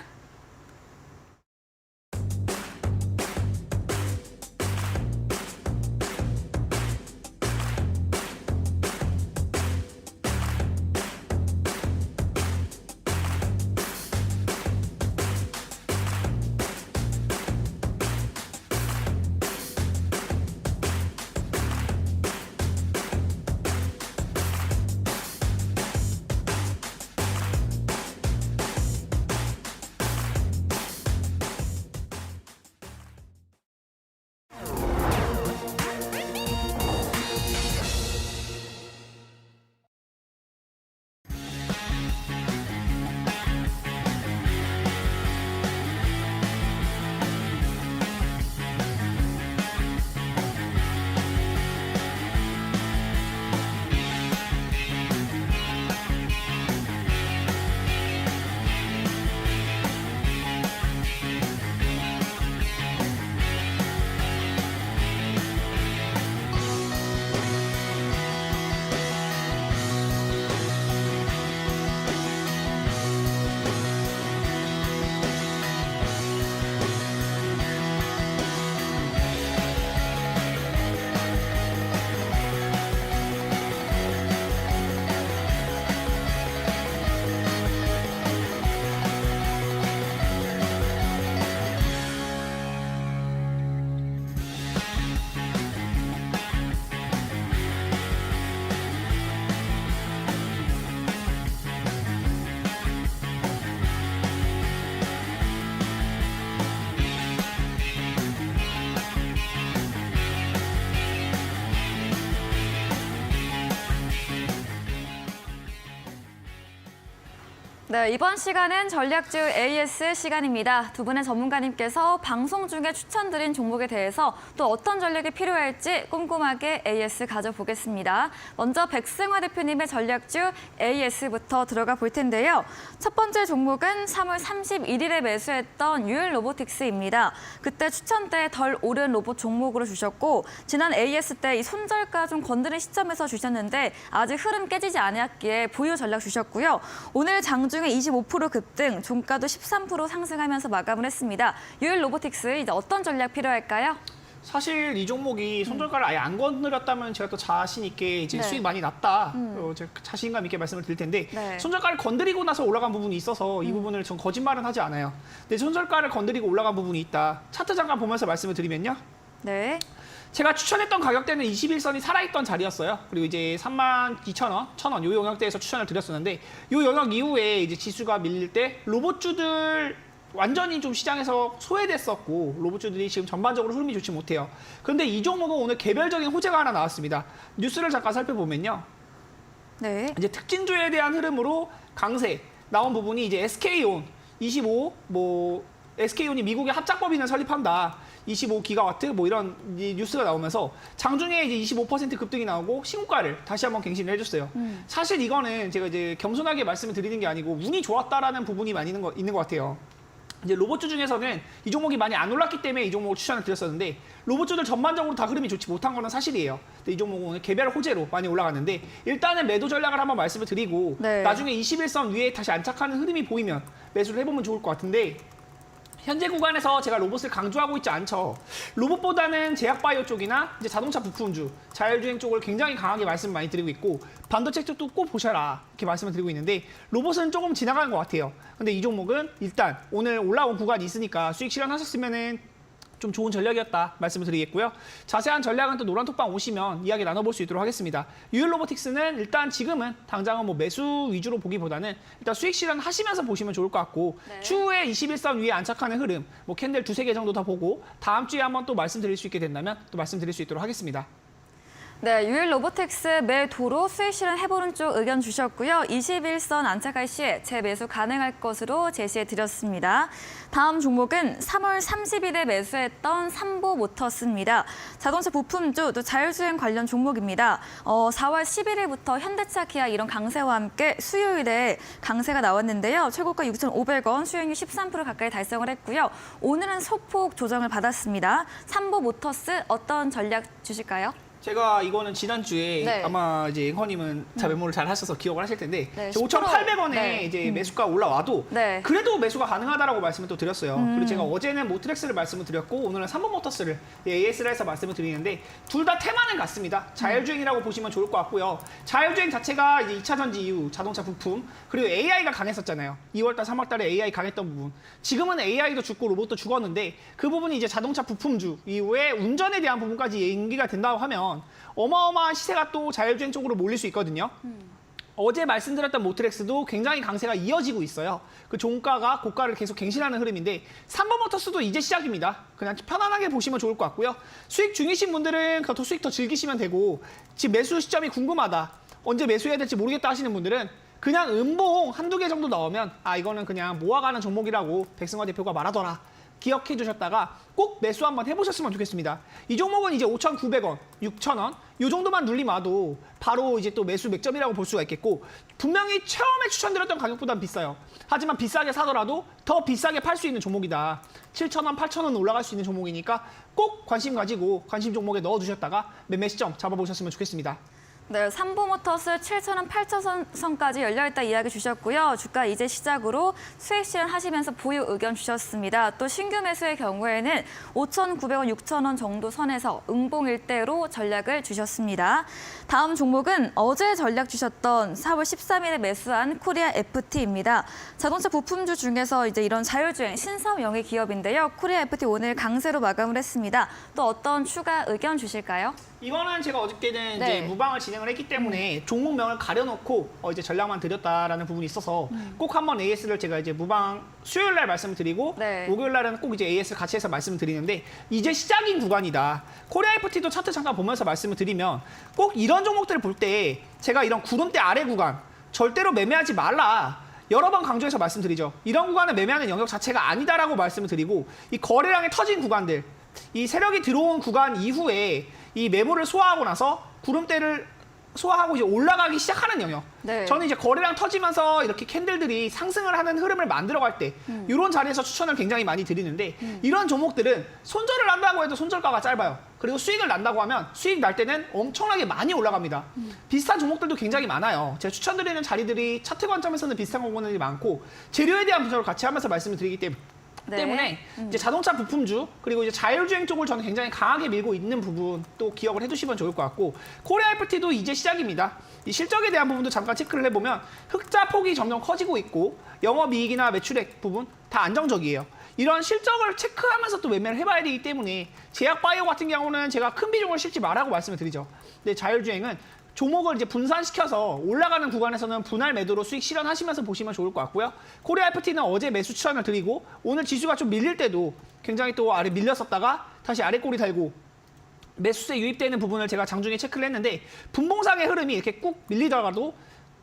네, 이번 시간은 전략주 AS 시간입니다. 두 분의 전문가님께서 방송 중에 추천드린 종목에 대해서 또 어떤 전략이 필요할지 꼼꼼하게 AS 가져보겠습니다. 먼저 백승화 대표님의 전략주 AS부터 들어가 볼 텐데요. 첫 번째 종목은 3월 31일에 매수했던 유일 로보틱스입니다. 그때 추천 때 덜 오른 로봇 종목으로 주셨고 지난 AS 때 이 손절가 좀 건드린 시점에서 주셨는데 아직 흐름 깨지지 않았기에 보유 전략 주셨고요. 오늘 장중에 25% 급등, 종가도 13% 상승하면서 마감을 했습니다. 유일 로보틱스 이제 어떤 전략 필요할까요? 사실 이 종목이 손절가를 아예 안 건드렸다면 제가 또 자신 있게 이제 네. 수익 많이 났다. 제가 자신감 있게 말씀을 드릴 텐데 네. 손절가를 건드리고 나서 올라간 부분이 있어서 이 부분을 전 거짓말은 하지 않아요. 근데 손절가를 건드리고 올라간 부분이 있다. 차트 잠깐 보면서 말씀을 드리면요. 네. 제가 추천했던 가격대는 21선이 살아있던 자리였어요. 그리고 이제 32,000원, 1,000원 요 영역대에서 추천을 드렸었는데 요 영역 이후에 이제 지수가 밀릴 때 로봇주들 완전히 좀 시장에서 소외됐었고 로봇주들이 지금 전반적으로 흐름이 좋지 못해요. 그런데 이 종목은 오늘 개별적인 호재가 하나 나왔습니다. 뉴스를 잠깐 살펴보면요. 네. 이제 특징주에 대한 흐름으로 강세 나온 부분이 이제 SK온 25, 뭐 SK온이 미국의 합작법인을 설립한다. 25기가와트 뭐 이런 이 뉴스가 나오면서 장중에 이제 25% 급등이 나오고 신고가를 다시 한번 갱신을 해줬어요. 사실 이거는 제가 이제 겸손하게 말씀을 드리는 게 아니고 운이 좋았다라는 부분이 많이 있는 것 같아요. 이제 로봇주 중에서는 이 종목이 많이 안 올랐기 때문에 이 종목을 추천을 드렸었는데 로봇주들 전반적으로 다 흐름이 좋지 못한 거는 사실이에요. 근데 이 종목은 오늘 개별 호재로 많이 올라갔는데 일단은 매도 전략을 한번 말씀을 드리고 네. 나중에 21선 위에 다시 안착하는 흐름이 보이면 매수를 해보면 좋을 것 같은데 현재 구간에서 제가 로봇을 강조하고 있지 않죠. 로봇보다는 제약바이오 쪽이나 이제 자동차 부품주, 자율주행 쪽을 굉장히 강하게 말씀 많이 드리고 있고 반도체 쪽도 꼭 보셔라 이렇게 말씀을 드리고 있는데 로봇은 조금 지나가는 것 같아요. 근데 이 종목은 일단 오늘 올라온 구간이 있으니까 수익 실현하셨으면은 좀 좋은 전략이었다 말씀을 드리겠고요. 자세한 전략은 또 노란톡방 오시면 이야기 나눠볼 수 있도록 하겠습니다. 유일로보틱스는 일단 지금은 당장은 뭐 매수 위주로 보기보다는 일단 수익 실현하시면서 보시면 좋을 것 같고 네. 추후에 21선 위에 안착하는 흐름 뭐 캔들 2-3개 정도 더 보고 다음 주에 한번 또 말씀드릴 수 있게 된다면 또 말씀드릴 수 있도록 하겠습니다. 네, 유일로보텍스 매도로 수익 실현 해보는 쪽 의견 주셨고요. 21선 안착할 시에 재매수 가능할 것으로 제시해 드렸습니다. 다음 종목은 3월 30일에 매수했던 삼보모터스입니다. 자동차 부품주 또 자율주행 관련 종목입니다. 4월 11일부터 현대차, 기아 이런 강세와 함께 수요일에 강세가 나왔는데요. 최고가 6,500원, 수익률 13% 가까이 달성을 했고요. 오늘은 소폭 조정을 받았습니다. 삼보모터스 어떤 전략 주실까요? 제가 이거는 지난주에 네. 아마 이제 앵커님은 자 매물을 잘 하셔서 기억을 하실 텐데 네, 5,800원에 네. 이제 매수가 올라와도 네. 그래도 매수가 가능하다라고 말씀을 또 드렸어요. 그리고 제가 어제는 모트렉스를 말씀을 드렸고 오늘은 삼보모터스를 AS를 해서 말씀을 드리는데 둘 다 테마는 같습니다. 자율주행이라고 보시면 좋을 것 같고요. 자율주행 자체가 이제 2차 전지 이후 자동차 부품 그리고 AI가 강했었잖아요. 2월달, 3월달에 AI 강했던 부분. 지금은 AI도 죽고 로봇도 죽었는데 그 부분이 이제 자동차 부품주 이후에 운전에 대한 부분까지 연기가 된다고 하면 어마어마한 시세가 또 자율주행 쪽으로 몰릴 수 있거든요. 어제 말씀드렸던 모트렉스도 굉장히 강세가 이어지고 있어요. 그 종가가 고가를 계속 갱신하는 흐름인데 삼보모터스도 이제 시작입니다. 그냥 편안하게 보시면 좋을 것 같고요. 수익 중이신 분들은 더 수익 더 즐기시면 되고 지금 매수 시점이 궁금하다. 언제 매수해야 될지 모르겠다 하시는 분들은 그냥 음봉 한두 개 정도 나오면 아 이거는 그냥 모아가는 종목이라고 백승화 대표가 말하더라. 기억해 주셨다가 꼭 매수 한번 해보셨으면 좋겠습니다. 이 종목은 이제 5,900원, 6,000원 이 정도만 눌리면 와도 바로 이제 또 매수 맥점이라고 볼 수가 있겠고 분명히 처음에 추천드렸던 가격보단 비싸요. 하지만 비싸게 사더라도 더 비싸게 팔 수 있는 종목이다. 7,000원, 8,000원 올라갈 수 있는 종목이니까 꼭 관심 가지고 관심 종목에 넣어두셨다가 매매 시점 잡아보셨으면 좋겠습니다. 네, 삼보모터스 7,000원, 8,000원선까지 열려있다 이야기 주셨고요. 주가 이제 시작으로 수익 실현하시면서 보유 의견 주셨습니다. 또 신규 매수의 경우에는 5,900원, 6,000원 정도 선에서 음봉 일대로 전략을 주셨습니다. 다음 종목은 어제 전략 주셨던 4월 13일에 매수한 코리아 FT입니다. 자동차 부품주 중에서 이제 이런 자율주행 신사업 영위 기업인데요. 코리아 FT 오늘 강세로 마감을 했습니다. 또 어떤 추가 의견 주실까요? 이거는 제가 어저께는 네. 이제 무방을 진행을 했기 때문에 종목명을 가려놓고 이제 전략만 드렸다라는 부분이 있어서 꼭 한번 AS를 제가 이제 무방 수요일 날 말씀을 드리고 네. 목요일 날은 꼭 이제 AS를 같이 해서 말씀을 드리는데 이제 시작인 구간이다. 코리아 FT도 차트 잠깐 보면서 말씀을 드리면 꼭 이런 종목들을 볼 때 제가 이런 구름대 아래 구간 절대로 매매하지 말라. 여러 번 강조해서 말씀드리죠. 이런 구간을 매매하는 영역 자체가 아니다라고 말씀을 드리고 이 거래량이 터진 구간들 이 세력이 들어온 구간 이후에 이 매물을 소화하고 나서 구름대를 소화하고 이제 올라가기 시작하는 영역. 네. 저는 이제 거래량 터지면서 이렇게 캔들들이 상승을 하는 흐름을 만들어갈 때 이런 자리에서 추천을 굉장히 많이 드리는데 이런 종목들은 손절을 한다고 해도 손절가가 짧아요. 그리고 수익을 난다고 하면 수익 날 때는 엄청나게 많이 올라갑니다. 비슷한 종목들도 굉장히 많아요. 제가 추천드리는 자리들이 차트 관점에서는 비슷한 부분들이 많고 재료에 대한 분석을 같이 하면서 말씀을 드리기 때문에 이제 자동차 부품주 그리고 이제 자율주행 쪽을 저는 굉장히 강하게 밀고 있는 부분 또 기억을 해두시면 좋을 것 같고 코리아 FT도 이제 시작입니다. 이 실적에 대한 부분도 잠깐 체크를 해보면 흑자 폭이 점점 커지고 있고 영업이익이나 매출액 부분 다 안정적이에요. 이런 실적을 체크하면서 또 매매를 해봐야 되기 때문에 제약바이오 같은 경우는 제가 큰 비중을 실지 말라고 말씀을 드리죠. 근데 자율주행은 종목을 이제 분산시켜서 올라가는 구간에서는 분할 매도로 수익 실현하시면서 보시면 좋을 것 같고요. 코리아 FT는 어제 매수 추천을 드리고 오늘 지수가 좀 밀릴 때도 굉장히 또 아래 밀렸었다가 다시 아래 꼬리 달고 매수세 유입되는 부분을 제가 장중에 체크를 했는데 분봉상의 흐름이 이렇게 꾹 밀리다가도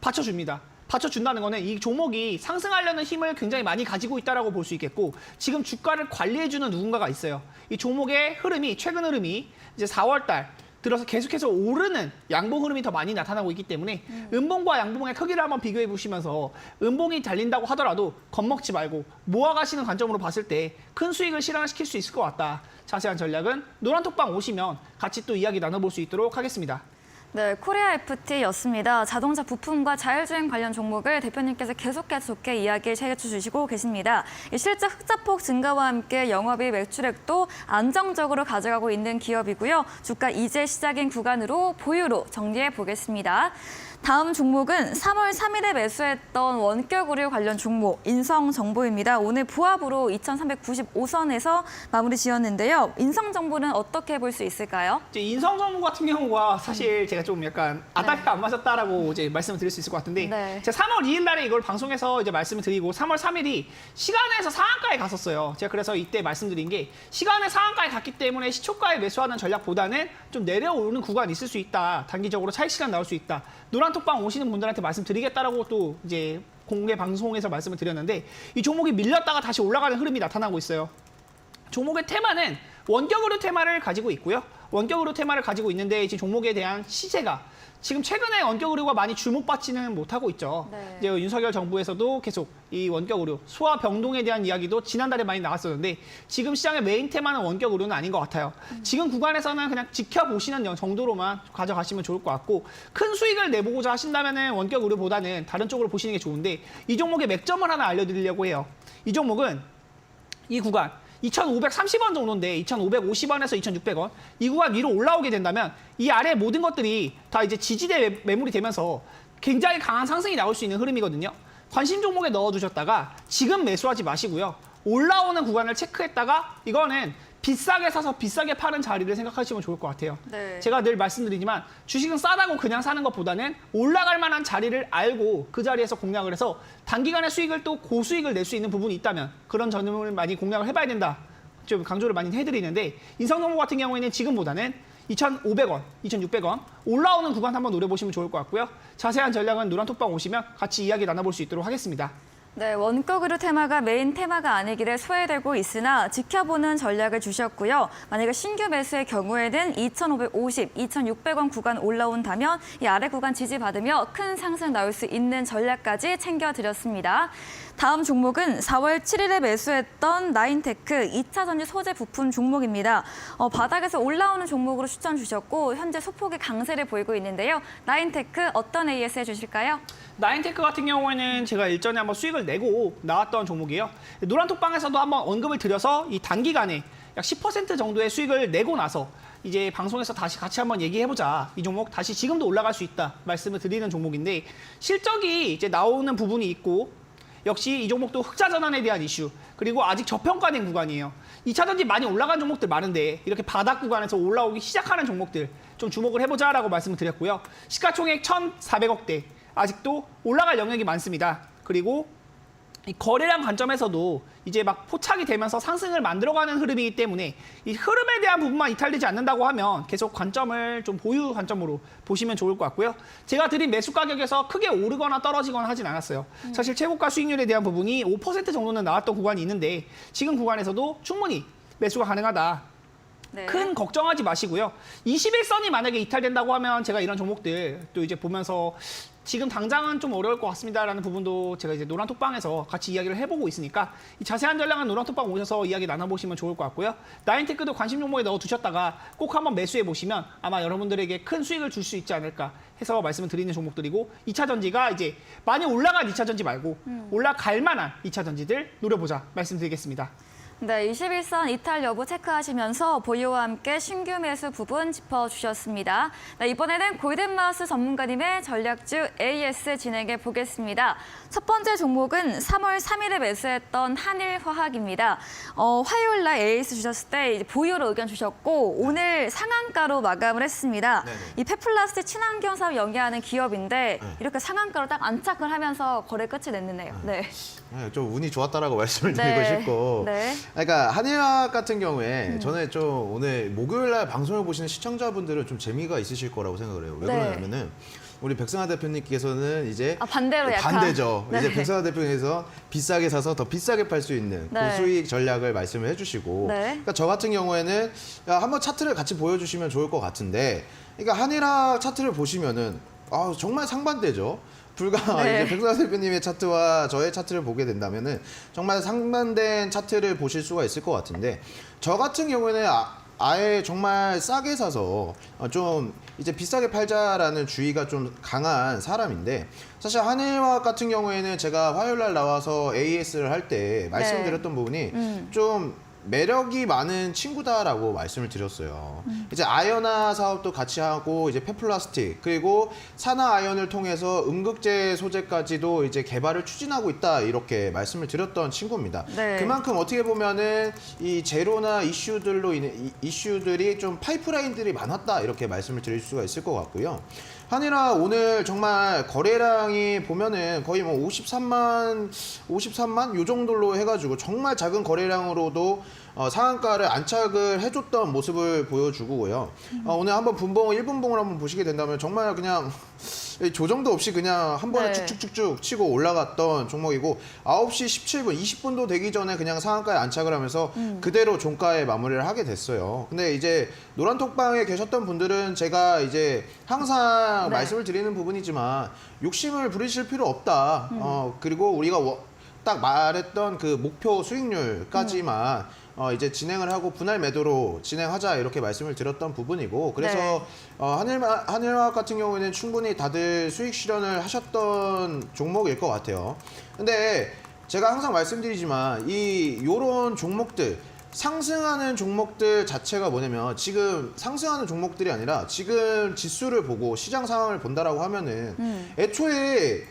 받쳐줍니다. 받쳐준다는 거는 이 종목이 상승하려는 힘을 굉장히 많이 가지고 있다라고 볼 수 있겠고 지금 주가를 관리해주는 누군가가 있어요. 이 종목의 흐름이 최근 흐름이 이제 4월달 들어서 계속해서 오르는 양봉 흐름이 더 많이 나타나고 있기 때문에 음봉과 양봉의 크기를 한번 비교해 보시면서 음봉이 달린다고 하더라도 겁먹지 말고 모아가시는 관점으로 봤을 때 큰 수익을 실현시킬 수 있을 것 같다. 자세한 전략은 노란톡방 오시면 같이 또 이야기 나눠볼 수 있도록 하겠습니다. 네, 코리아 FT였습니다. 자동차 부품과 자율주행 관련 종목을 대표님께서 계속해서 좋게 이야기를 해주시고 계십니다. 실제 흑자폭 증가와 함께 영업이익 매출액도 안정적으로 가져가고 있는 기업이고요. 주가 이제 시작인 구간으로 보유로 정리해 보겠습니다. 다음 종목은 3월 3일에 매수했던 원격 의료 관련 종목 인성정보입니다. 오늘 부합으로 2,395선에서 마무리 지었는데요. 인성정보는 어떻게 볼 수 있을까요? 이제 인성정보 같은 경우가 사실 제가 좀 약간 아다리가 안 맞았다라고 이제 말씀을 드릴 수 있을 것 같은데 네. 제가 3월 2일 날에 이걸 방송에서 이제 말씀을 드리고 3월 3일이 시간에서 상한가에 갔었어요. 제가 그래서 이때 말씀드린 게 시간에 상한가에 갔기 때문에 시초가에 매수하는 전략보다는 좀 내려오는 구간이 있을 수 있다. 단기적으로 차익 시간 나올 수 있다. 노란톡방 오시는 분들한테 말씀드리겠다라고 또 이제 공개 방송에서 말씀을 드렸는데 이 종목이 밀렸다가 다시 올라가는 흐름이 나타나고 있어요. 종목의 테마는 원격 의료 테마를 가지고 있고요. 원격 의료 테마를 가지고 있는데 이제 종목에 대한 시세가 지금 최근에 원격 의료가 많이 주목받지는 못하고 있죠. 네. 이제 윤석열 정부에서도 계속 이 원격 의료, 소아 병동에 대한 이야기도 지난달에 많이 나왔었는데 지금 시장의 메인 테마는 원격 의료는 아닌 것 같아요. 지금 구간에서는 그냥 지켜보시는 정도로만 가져가시면 좋을 것 같고 큰 수익을 내보고자 하신다면 원격 의료보다는 다른 쪽으로 보시는 게 좋은데 이 종목의 맥점을 하나 알려드리려고 해요. 이 종목은 이 구간 2,530원 정도인데 2,550원에서 2,600원 이 구간 위로 올라오게 된다면 이 아래 모든 것들이 다 이제 지지대 매물이 되면서 굉장히 강한 상승이 나올 수 있는 흐름이거든요. 관심 종목에 넣어두셨다가 지금 매수하지 마시고요. 올라오는 구간을 체크했다가 이거는 비싸게 사서 비싸게 파는 자리를 생각하시면 좋을 것 같아요. 네. 제가 늘 말씀드리지만 주식은 싸다고 그냥 사는 것보다는 올라갈 만한 자리를 알고 그 자리에서 공략을 해서 단기간에 수익을 또 고수익을 낼 수 있는 부분이 있다면 그런 점을 많이 공략을 해봐야 된다. 좀 강조를 많이 해드리는데 인성정보 같은 경우에는 지금보다는 2,500원, 2,600원 올라오는 구간 한번 노려보시면 좋을 것 같고요. 자세한 전략은 노란톡방 오시면 같이 이야기 나눠볼 수 있도록 하겠습니다. 네, 원격 의료 테마가 메인 테마가 아니기를 소외되고 있으나 지켜보는 전략을 주셨고요. 만약에 신규 매수의 경우에는 2,550, 2,600원 구간 올라온다면 이 아래 구간 지지받으며 큰 상승 나올 수 있는 전략까지 챙겨드렸습니다. 다음 종목은 4월 7일에 매수했던 나인테크 2차 전지 소재 부품 종목입니다. 바닥에서 올라오는 종목으로 추천 주셨고 현재 소폭의 강세를 보이고 있는데요. 나인테크 어떤 AS 해주실까요? 나인테크 같은 경우에는 제가 일전에 한번 수익을 내고 나왔던 종목이에요. 노란톡방에서도 한번 언급을 드려서 이 단기간에 약 10% 정도의 수익을 내고 나서 이제 방송에서 다시 같이 한번 얘기해보자. 이 종목 다시 지금도 올라갈 수 있다 말씀을 드리는 종목인데 실적이 이제 나오는 부분이 있고 역시 이 종목도 흑자 전환에 대한 이슈 그리고 아직 저평가된 구간이에요. 2차전지 많이 올라간 종목들 많은데 이렇게 바닥 구간에서 올라오기 시작하는 종목들 좀 주목을 해보자라고 말씀을 드렸고요. 시가총액 1,400억대 아직도 올라갈 영역이 많습니다. 그리고 이 거래량 관점에서도 이제 막 포착이 되면서 상승을 만들어가는 흐름이기 때문에 이 흐름에 대한 부분만 이탈되지 않는다고 하면 계속 관점을 좀 보유 관점으로 보시면 좋을 것 같고요. 제가 드린 매수 가격에서 크게 오르거나 떨어지거나 하진 않았어요. 사실 최고가 수익률에 대한 부분이 5% 정도는 나왔던 구간이 있는데 지금 구간에서도 충분히 매수가 가능하다. 네. 큰 걱정하지 마시고요. 21선이 만약에 이탈된다고 하면 제가 이런 종목들 또 이제 보면서 지금 당장은 좀 어려울 것 같습니다라는 부분도 제가 이제 노란톡방에서 같이 이야기를 해보고 있으니까 이 자세한 전략은 노란톡방 오셔서 이야기 나눠보시면 좋을 것 같고요. 나인테크도 관심 종목에 넣어두셨다가 꼭 한번 매수해 보시면 아마 여러분들에게 큰 수익을 줄 수 있지 않을까 해서 말씀을 드리는 종목들이고 2차 전지가 이제 많이 올라간 2차 전지 말고 올라갈 만한 2차 전지들 노려보자 말씀드리겠습니다. 네, 21선 이탈 여부 체크하시면서 보유와 함께 신규 매수 부분 짚어주셨습니다. 네, 이번에는 골든마우스 전문가님의 전략주 AS 진행해 보겠습니다. 첫 번째 종목은 3월 3일에 매수했던 한일화학입니다. 화요일 날 AS 주셨을 때 이제 보유로 의견 주셨고 오늘 상한가로 마감을 했습니다. 네네. 이 페플라스틱 친환경 사업 연계하는 기업인데 이렇게 상한가로 딱 안착을 하면서 거래 끝이 냈네요. 네. 네, 좀 운이 좋았다라고 말씀을 드리고 네. 싶고. 네. 그러니까 한일화학 같은 경우에 저는 좀 오늘 목요일 날 방송을 보시는 시청자분들은 좀 재미가 있으실 거라고 생각을 해요. 왜 네. 그러냐면은 우리 백승하 대표님께서는 이제 반대로 약간. 반대죠. 네. 이제 백승하 대표님께서 비싸게 사서 더 비싸게 팔 수 있는 네. 고수익 전략을 말씀을 해주시고, 네. 그러니까 저 같은 경우에는 한번 차트를 같이 보여주시면 좋을 것 같은데, 그러니까 한일학 차트를 보시면은 정말 상반되죠. 불과 네. 이제 백승하 대표님의 차트와 저의 차트를 보게 된다면은 정말 상반된 차트를 보실 수가 있을 것 같은데, 저 같은 경우에는 아예 정말 싸게 사서 좀 이제 비싸게 팔자라는 주의가 좀 강한 사람인데, 사실 한일화학 같은 경우에는 제가 화요일 날 나와서 AS를 할 때 말씀드렸던 부분이 좀 매력이 많은 친구다라고 말씀을 드렸어요. 이제 아연화 사업도 같이 하고, 이제 페플라스틱, 그리고 산화 아연을 통해서 음극재 소재까지도 이제 개발을 추진하고 있다, 이렇게 말씀을 드렸던 친구입니다. 네. 그만큼 어떻게 보면은 이 제로나 이슈들로 인해 이슈들이 좀 파이프라인들이 많았다, 이렇게 말씀을 드릴 수가 있을 것 같고요. 한일화 오늘 정말 거래량이 보면은 거의 뭐 53만 요 정도로 해가지고 정말 작은 거래량으로도 상한가를 안착을 해줬던 모습을 보여주고요. 오늘 한번 분봉 1분봉을 한번 보시게 된다면 정말 그냥 조정도 없이 그냥 한 번에 네. 쭉쭉쭉쭉 치고 올라갔던 종목이고, 9시 17분, 20분도 되기 전에 그냥 상한가에 안착을 하면서 그대로 종가에 마무리를 하게 됐어요. 근데 이제 노란톡방에 계셨던 분들은 제가 이제 항상 네. 말씀을 드리는 부분이지만 욕심을 부리실 필요 없다. 그리고 우리가 딱 말했던 그 목표 수익률까지만 이제 진행을 하고 분할 매도로 진행하자, 이렇게 말씀을 드렸던 부분이고, 그래서 네. 한일화학 같은 경우에는 충분히 다들 수익 실현을 하셨던 종목일 것 같아요. 근데 제가 항상 말씀드리지만 요런 종목들, 상승하는 종목들 자체가 뭐냐면, 지금 상승하는 종목들이 아니라 지금 지수를 보고 시장 상황을 본다라고 하면은 애초에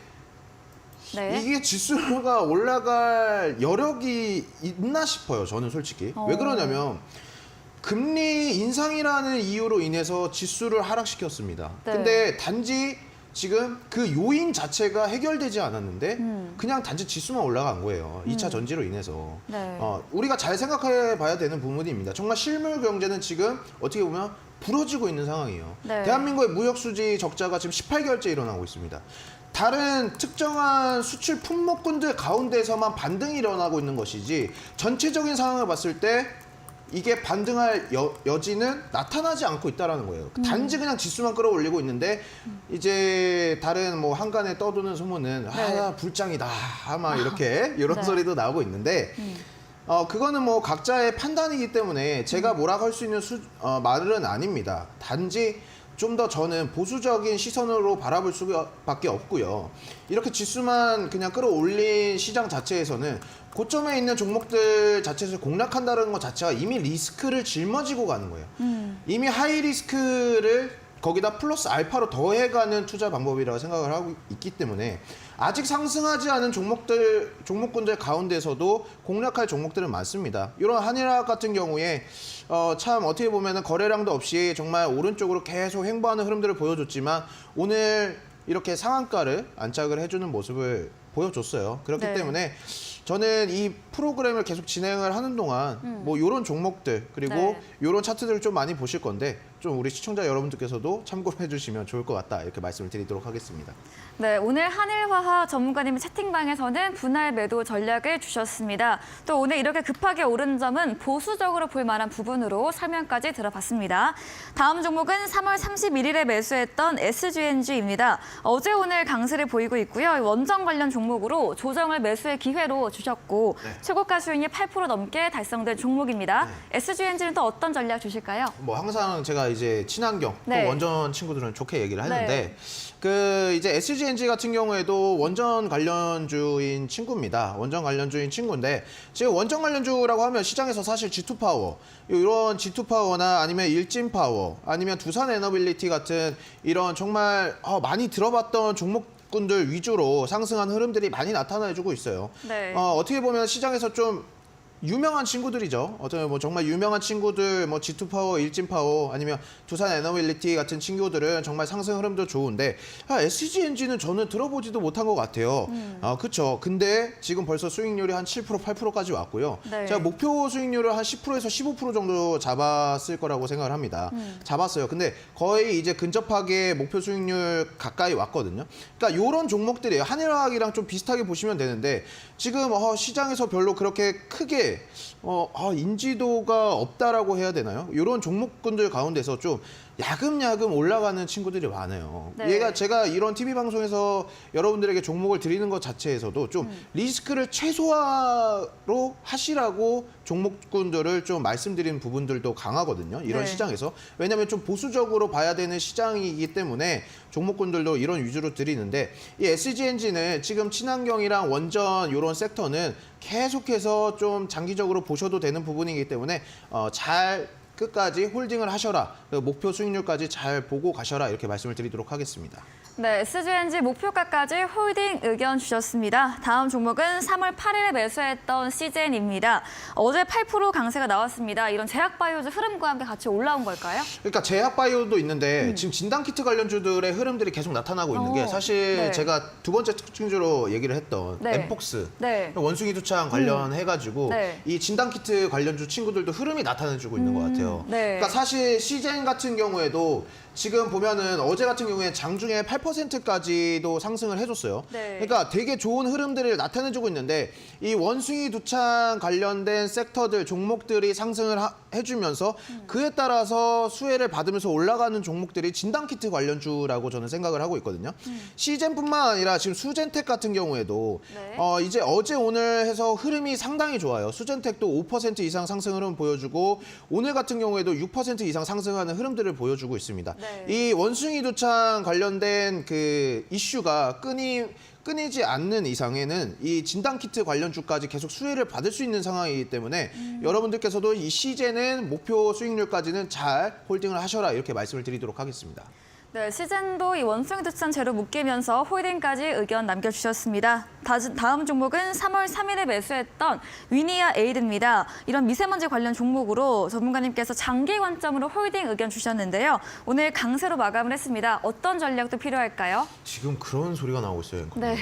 네. 이게 지수가 올라갈 여력이 있나 싶어요. 저는 솔직히. 왜 그러냐면 금리 인상이라는 이유로 인해서 지수를 하락시켰습니다. 네. 근데 단지 지금 그 요인 자체가 해결되지 않았는데 그냥 단지 지수만 올라간 거예요. 2차 전지로 인해서. 네. 우리가 잘 생각해 봐야 되는 부분입니다. 정말 실물 경제는 지금 어떻게 보면 부러지고 있는 상황이에요. 네. 대한민국의 무역 수지 적자가 지금 18개월째 일어나고 있습니다. 다른 특정한 수출 품목군들 가운데서만 반등이 일어나고 있는 것이지, 전체적인 상황을 봤을 때 이게 반등할 여지는 나타나지 않고 있다는 거예요. 단지 그냥 지수만 끌어올리고 있는데, 이제 다른 뭐 한간에 떠도는 소문은 네. 불장이다, 아마 이렇게 이런 네. 소리도 나오고 있는데, 그거는 뭐 각자의 판단이기 때문에 제가 뭐라고 할 수 있는 말은 아닙니다. 단지 좀 더 저는 보수적인 시선으로 바라볼 수밖에 없고요. 이렇게 지수만 그냥 끌어올린 시장 자체에서는 고점에 있는 종목들 자체에서 공략한다는 것 자체가 이미 리스크를 짊어지고 가는 거예요. 이미 하이 리스크를 거기다 플러스 알파로 더해가는 투자 방법이라고 생각을 하고 있기 때문에, 아직 상승하지 않은 종목군들 가운데서도 공략할 종목들은 많습니다. 이런 한일화학 같은 경우에 참 어떻게 보면은 거래량도 없이 정말 오른쪽으로 계속 횡보하는 흐름들을 보여줬지만, 오늘 이렇게 상한가를 안착을 해주는 모습을 보여줬어요. 그렇기 네. 때문에 저는 이 프로그램을 계속 진행을 하는 동안 뭐 이런 종목들, 그리고 네. 이런 차트들을 좀 많이 보실 건데, 좀 우리 시청자 여러분들께서도 참고를 해주시면 좋을 것 같다, 이렇게 말씀을 드리도록 하겠습니다. 네, 오늘 한일화학 전문가님 채팅방에서는 분할 매도 전략을 주셨습니다. 또 오늘 이렇게 급하게 오른 점은 보수적으로 볼 만한 부분으로 설명까지 들어봤습니다. 다음 종목은 3월 31일에 매수했던 SGNG입니다. 어제 오늘 강세를 보이고 있고요. 원전 관련 종목으로 조정을 매수의 기회로 주셨고, 네. 최고가 수익률 8% 넘게 달성된 종목입니다. SGNG는 또 어떤 전략 주실까요? 뭐 항상 제가 이제 친환경, 네. 또 원전 친구들은 좋게 얘기를 하는데, 네. 그 이제 SGNG 같은 경우에도 원전 관련주인 친구입니다. 원전 관련주인 친구인데, 지금 원전 관련주라고 하면 시장에서 사실 G2파워, 이런 G2파워나 아니면 일진파워, 아니면 두산에너빌리티 같은 이런 정말 많이 들어봤던 종목군들 위주로 상승한 흐름들이 많이 나타나주고 있어요. 네. 어떻게 보면 시장에서 좀 유명한 친구들이죠. 어쩌면 뭐 정말 유명한 친구들, 뭐 G2파워, 일진파워, 아니면 두산 에너빌리티 같은 친구들은 정말 상승 흐름도 좋은데 SG엔진은 저는 들어보지도 못한 것 같아요. 그렇죠. 근데 지금 벌써 수익률이 한 7%, 8%까지 왔고요. 네. 제가 목표 수익률을 한 10%에서 15% 정도 잡았을 거라고 생각을 합니다. 잡았어요. 근데 거의 이제 근접하게 목표 수익률 가까이 왔거든요. 그러니까 이런 종목들이에요. 한일화학이랑 좀 비슷하게 보시면 되는데 지금 시장에서 별로 그렇게 크게 인지도가 없다라고 해야 되나요? 이런 종목군들 가운데서 좀 야금야금 올라가는 친구들이 많아요. 네. 제가 이런 TV 방송에서 여러분들에게 종목을 드리는 것 자체에서도 좀 리스크를 최소화로 하시라고 종목군들을 좀 말씀드리는 부분들도 강하거든요. 이런 네. 시장에서. 왜냐하면 좀 보수적으로 봐야 되는 시장이기 때문에 종목군들도 이런 위주로 드리는데 이 SG엔진은 지금 친환경이랑 원전 이런 섹터는 계속해서 좀 장기적으로 보셔도 되는 부분이기 때문에 잘 끝까지 홀딩을 하셔라. 목표 수익률까지 잘 보고 가셔라. 이렇게 말씀을 드리도록 하겠습니다. 네, SG엔진 목표가까지 홀딩 의견 주셨습니다. 다음 종목은 3월 8일에 매수했던 CJN입니다. 어제 8% 강세가 나왔습니다. 이런 제약바이오즈 흐름과 함께 같이 올라온 걸까요? 그러니까 제약바이오도 있는데 지금 진단키트 관련주들의 흐름들이 계속 나타나고 있는 게 사실 네. 제가 두 번째 특징주로 얘기를 했던 네. 엠폭스, 네. 원숭이 두창 관련해가지고 네. 이 진단키트 관련주 친구들도 흐름이 나타내주고 있는 것 같아요. 네. 그러니까 사실 CJ 같은 경우에도 지금 보면은 어제 같은 경우에 장중에 8%까지도 상승을 해줬어요. 네. 그러니까 되게 좋은 흐름들을 나타내주고 있는데 이 원숭이 두창 관련된 섹터들 종목들이 상승을 해주면서 그에 따라서 수혜를 받으면서 올라가는 종목들이 진단키트 관련주라고 저는 생각을 하고 있거든요. 시젠뿐만 아니라 지금 수젠텍 같은 경우에도 네. 이제 어제 오늘 해서 흐름이 상당히 좋아요. 수젠텍도 5% 이상 상승 흐름 보여주고 오늘 같은 경우에도 6% 이상 상승하는 흐름들을 보여주고 있습니다. 네. 이 원숭이 두창 관련된 그 이슈가 끊이지 않는 이상에는 이 진단키트 관련주까지 계속 수혜를 받을 수 있는 상황이기 때문에 여러분들께서도 이 시제는 목표 수익률까지는 잘 홀딩을 하셔라 이렇게 말씀을 드리도록 하겠습니다. 네, 시즌도 이 원숭이 두창 재료 묶이면서 홀딩까지 의견 남겨주셨습니다. 다음 종목은 3월 3일에 매수했던 위니아 에이드입니다. 이런 미세먼지 관련 종목으로 전문가님께서 장기 관점으로 홀딩 의견 주셨는데요. 오늘 강세로 마감을 했습니다. 어떤 전략도 필요할까요? 지금 그런 소리가 나오고 있어요. 앵커님. 네.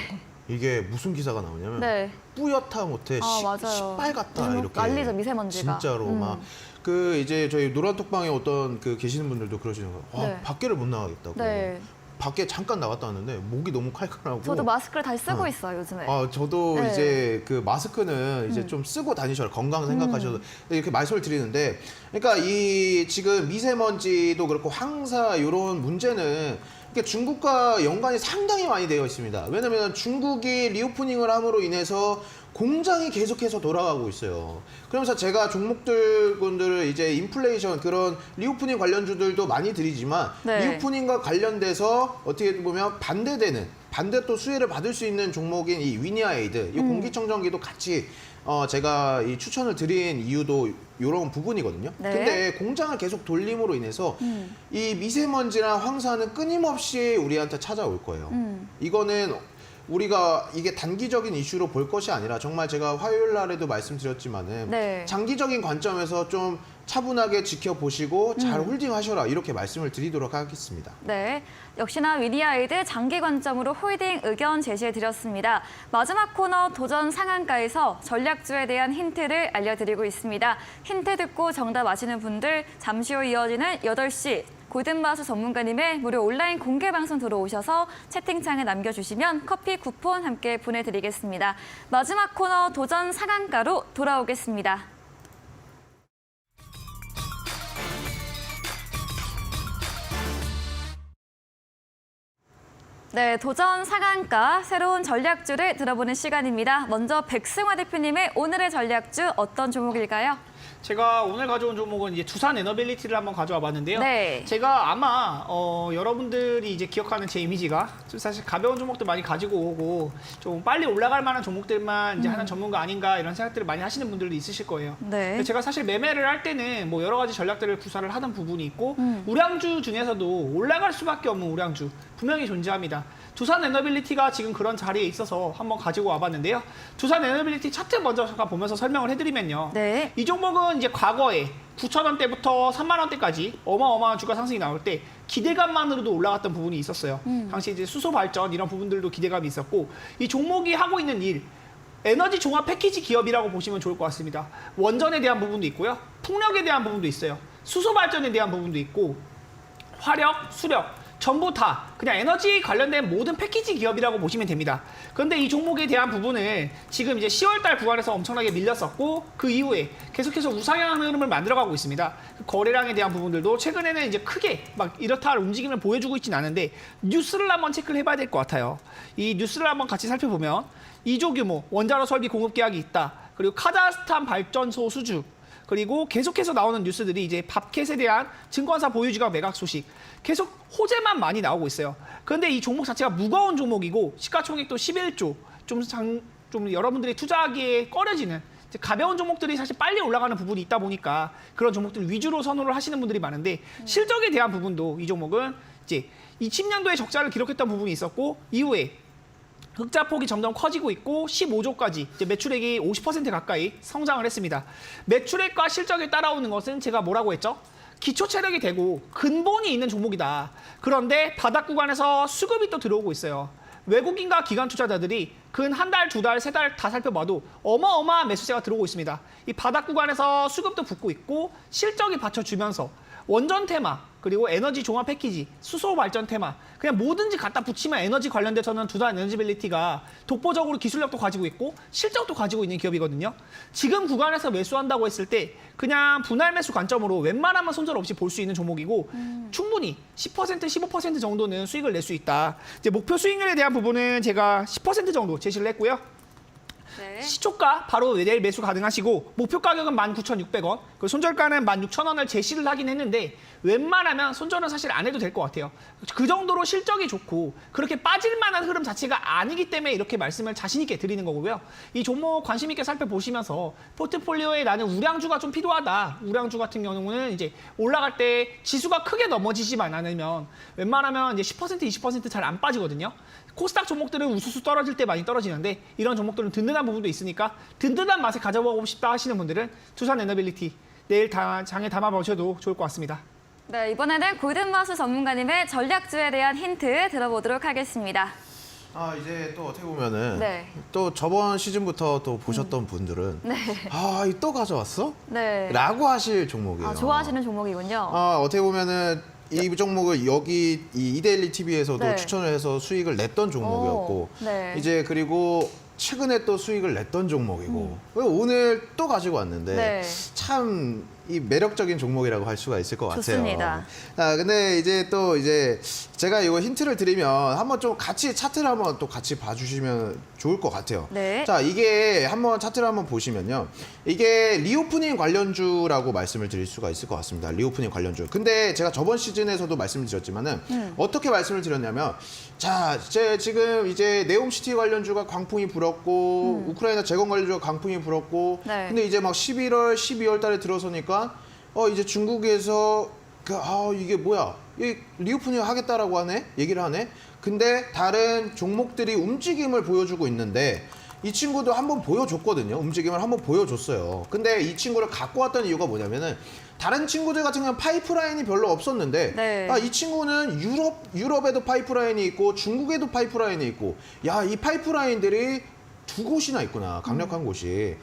이게 무슨 기사가 나오냐면 네. 뿌옇다 못해 맞아요. 시빨같다 이렇게 난리죠, 미세먼지가. 진짜로 막 그 이제 저희 노란톡방에 어떤 그 계시는 분들도 그러시는 거예요. 네. 밖에를 못 나가겠다고. 네. 밖에 잠깐 나갔다 왔는데 목이 너무 칼칼하고. 저도 마스크를 다시 쓰고 있어요, 요즘에. 저도 네. 이제 그 마스크는 이제 좀 쓰고 다니셔라. 건강 생각하셔서 이렇게 말씀을 드리는데, 그러니까 이 지금 미세먼지도 그렇고 황사 이런 문제는 그러니까 중국과 연관이 상당히 많이 되어 있습니다. 왜냐하면 중국이 리오프닝을 함으로 인해서 공장이 계속해서 돌아가고 있어요. 그러면서 제가 종목들분들을 이제 인플레이션 그런 리오프닝 관련주들도 많이 드리지만 네. 리오프닝과 관련돼서 어떻게 보면 반대 또 수혜를 받을 수 있는 종목인 이 위니아에이드, 이 공기청정기도 같이 제가 이 추천을 드린 이유도 이런 부분이거든요. 네. 근데 공장을 계속 돌림으로 인해서 이 미세먼지나 황사는 끊임없이 우리한테 찾아올 거예요. 이거는 우리가 이게 단기적인 이슈로 볼 것이 아니라 정말 제가 화요일 날에도 말씀드렸지만은 네. 장기적인 관점에서 좀 차분하게 지켜보시고 잘 홀딩하셔라 이렇게 말씀을 드리도록 하겠습니다. 네, 역시나 위니아에이드 장기 관점으로 홀딩 의견 제시해드렸습니다. 마지막 코너 도전 상한가에서 전략주에 대한 힌트를 알려드리고 있습니다. 힌트 듣고 정답 아시는 분들 잠시 후 이어지는 8시 골든마우스 전문가님의 무료 온라인 공개 방송 들어오셔서 채팅창에 남겨주시면 커피 쿠폰 함께 보내드리겠습니다. 마지막 코너 도전 상한가로 돌아오겠습니다. 네, 도전 상한가 새로운 전략주를 들어보는 시간입니다. 먼저 백승화 대표님의 오늘의 전략주 어떤 종목일까요? 제가 오늘 가져온 종목은 이제 두산 에너빌리티를 한번 가져와 봤는데요. 네. 제가 아마 여러분들이 이제 기억하는 제 이미지가 좀 사실 가벼운 종목들 많이 가지고 오고 좀 빨리 올라갈 만한 종목들만 이제 하는 전문가 아닌가 이런 생각들을 많이 하시는 분들도 있으실 거예요. 네. 근데 제가 사실 매매를 할 때는 뭐 여러 가지 전략들을 구사를 하는 부분이 있고 우량주 중에서도 올라갈 수밖에 없는 우량주 분명히 존재합니다. 두산 에너빌리티가 지금 그런 자리에 있어서 한번 가지고 와봤는데요. 두산 에너빌리티 차트 먼저 잠깐 보면서 설명을 해드리면요. 네. 이 종목은 이제 과거에 9,000원대부터 3만원대까지 어마어마한 주가 상승이 나올 때 기대감만으로도 올라갔던 부분이 있었어요. 당시 이제 수소 발전 이런 부분들도 기대감이 있었고 이 종목이 하고 있는 일 에너지 종합 패키지 기업이라고 보시면 좋을 것 같습니다. 원전에 대한 부분도 있고요. 풍력에 대한 부분도 있어요. 수소 발전에 대한 부분도 있고 화력, 수력 전부 다 그냥 에너지 관련된 모든 패키지 기업이라고 보시면 됩니다. 그런데 이 종목에 대한 부분을 지금 이제 10월달 구간에서 엄청나게 밀렸었고 그 이후에 계속해서 우상향 흐름을 만들어가고 있습니다. 그 거래량에 대한 부분들도 최근에는 이제 크게 막 이렇다 할 움직임을 보여주고 있지는 않은데 뉴스를 한번 체크를 해봐야 될 것 같아요. 이 뉴스를 한번 같이 살펴보면 2조 규모 원자로 설비 공급 계약이 있다. 그리고 카자흐스탄 발전소 수주 그리고 계속해서 나오는 뉴스들이 이제 밥캣에 대한 증권사 보유지가 매각 소식 계속 호재만 많이 나오고 있어요. 그런데 이 종목 자체가 무거운 종목이고 시가총액도 11조 좀 여러분들이 투자하기에 꺼려지는 가벼운 종목들이 사실 빨리 올라가는 부분이 있다 보니까 그런 종목들 위주로 선호를 하시는 분들이 많은데 실적에 대한 부분도 이 종목은 이제 20년도에 적자를 기록했던 부분이 있었고 이후에 흑자폭이 점점 커지고 있고 15조까지 이제 매출액이 50% 가까이 성장을 했습니다. 매출액과 실적에 따라오는 것은 제가 뭐라고 했죠? 기초 체력이 되고 근본이 있는 종목이다. 그런데 바닥 구간에서 수급이 또 들어오고 있어요. 외국인과 기관 투자자들이 근 한 달, 두 달, 세 달 다 살펴봐도 어마어마한 매수세가 들어오고 있습니다. 이 바닥 구간에서 수급도 붙고 있고 실적이 받쳐주면서 원전 테마 그리고 에너지 종합 패키지, 수소 발전 테마 그냥 뭐든지 갖다 붙이면 에너지 관련돼서는 두산 에너지빌리티가 독보적으로 기술력도 가지고 있고 실적도 가지고 있는 기업이거든요. 지금 구간에서 매수한다고 했을 때 그냥 분할 매수 관점으로 웬만하면 손절 없이 볼 수 있는 종목이고 충분히 10%, 15% 정도는 수익을 낼 수 있다. 이제 목표 수익률에 대한 부분은 제가 10% 정도 제시를 했고요. 네. 시초가 바로 내일 매수 가능하시고 목표 가격은 19,600원, 그 손절가는 16,000원을 제시를 하긴 했는데 웬만하면 손절은 사실 안 해도 될 것 같아요. 그 정도로 실적이 좋고 그렇게 빠질 만한 흐름 자체가 아니기 때문에 이렇게 말씀을 자신 있게 드리는 거고요. 이 종목 관심 있게 살펴보시면서 포트폴리오에 나는 우량주가 좀 필요하다. 우량주 같은 경우는 이제 올라갈 때 지수가 크게 넘어지지만 않으면 웬만하면 이제 10%, 20% 잘 안 빠지거든요. 코스닥 종목들은 우수수 떨어질 때 많이 떨어지는데 이런 종목들은 든든한 부분도 있으니까 든든한 맛에 가져보고 싶다 하시는 분들은 두산 에너빌리티 내일 장에 담아보셔도 좋을 것 같습니다. 네, 이번에는 골든마우스 전문가님의 전략주에 대한 힌트 들어보도록 하겠습니다. 이제 또 어떻게 보면은 네. 또 저번 시즌부터 또 보셨던 분들은 네. 이 또 가져왔어? 네. 라고 하실 종목이에요. 좋아하시는 종목이군요. 어떻게 보면은 이 종목을 여기 이 이데일리 TV에서도 네. 추천을 해서 수익을 냈던 종목이었고 네. 이제 그리고 최근에 또 수익을 냈던 종목이고 오늘 또 가지고 왔는데 네. 참 이 매력적인 종목이라고 할 수가 있을 것 같아요. 좋습니다. 근데 이제 또 이제 제가 이거 힌트를 드리면 한번 좀 같이 차트를 한번 또 같이 봐주시면 좋을 것 같아요. 네. 자, 이게 한번 차트를 한번 보시면요. 이게 리오프닝 관련주라고 말씀을 드릴 수가 있을 것 같습니다. 리오프닝 관련주. 근데 제가 저번 시즌에서도 말씀을 드렸지만은 어떻게 말씀을 드렸냐면 자, 지금 이제 네옴시티 관련주가 광풍이 불었고 우크라이나 재건 관련주가 광풍이 불었고 네. 근데 이제 막 11월, 12월 달에 들어서니까 이제 중국에서 이게 뭐야? 이 리오프닝 하겠다라고 하네? 얘기를 하네? 근데 다른 종목들이 움직임을 보여주고 있는데 이 친구도 한번 보여줬거든요. 움직임을 한번 보여줬어요. 근데 이 친구를 갖고 왔던 이유가 뭐냐면은 다른 친구들 같은 경우는 파이프라인이 별로 없었는데 네. 이 친구는 유럽에도 파이프라인이 있고 중국에도 파이프라인이 있고 이 파이프라인들이 두 곳이나 있구나. 강력한 곳이.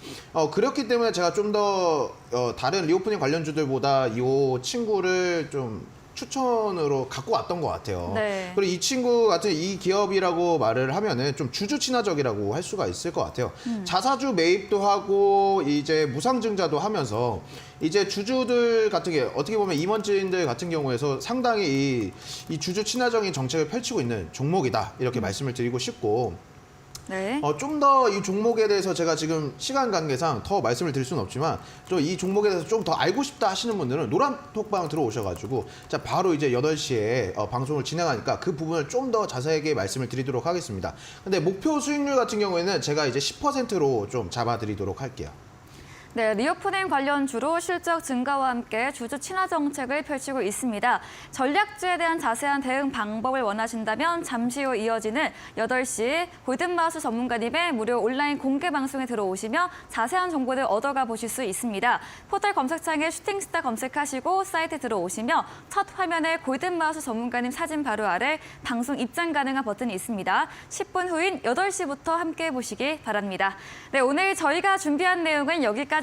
그렇기 때문에 제가 좀 더 다른 리오프닝 관련주들보다 이 친구를 좀 추천으로 갖고 왔던 것 같아요. 네. 그리고 이 친구 같은 이 기업이라고 말을 하면은 좀 주주 친화적이라고 할 수가 있을 것 같아요. 자사주 매입도 하고 이제 무상증자도 하면서 이제 주주들 같은 게 어떻게 보면 임원진들 같은 경우에서 상당히 이 주주 친화적인 정책을 펼치고 있는 종목이다 이렇게 말씀을 드리고 싶고 네. 좀 더 이 종목에 대해서 제가 지금 시간 관계상 더 말씀을 드릴 수는 없지만 좀 이 종목에 대해서 좀 더 알고 싶다 하시는 분들은 노란톡방 들어오셔가지고 자 바로 이제 8시에 방송을 진행하니까 그 부분을 좀 더 자세하게 말씀을 드리도록 하겠습니다. 근데 목표 수익률 같은 경우에는 제가 이제 10%로 좀 잡아드리도록 할게요. 네, 리오프닝 관련주로 실적 증가와 함께 주주 친화 정책을 펼치고 있습니다. 전략주에 대한 자세한 대응 방법을 원하신다면 잠시 후 이어지는 8시 골든마우스 전문가님의 무료 온라인 공개 방송에 들어오시며 자세한 정보를 얻어가 보실 수 있습니다. 포털 검색창에 슈팅스타 검색하시고 사이트 들어오시며 첫 화면에 골든마우스 전문가님 사진 바로 아래 방송 입장 가능한 버튼이 있습니다. 10분 후인 8시부터 함께 보시기 바랍니다. 네, 오늘 저희가 준비한 내용은 여기까지입니다.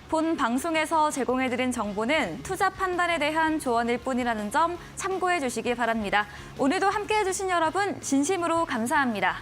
본 방송에서 제공해드린 정보는 투자 판단에 대한 조언일 뿐이라는 점 참고해 주시기 바랍니다. 오늘도 함께해 주신 여러분 진심으로 감사합니다.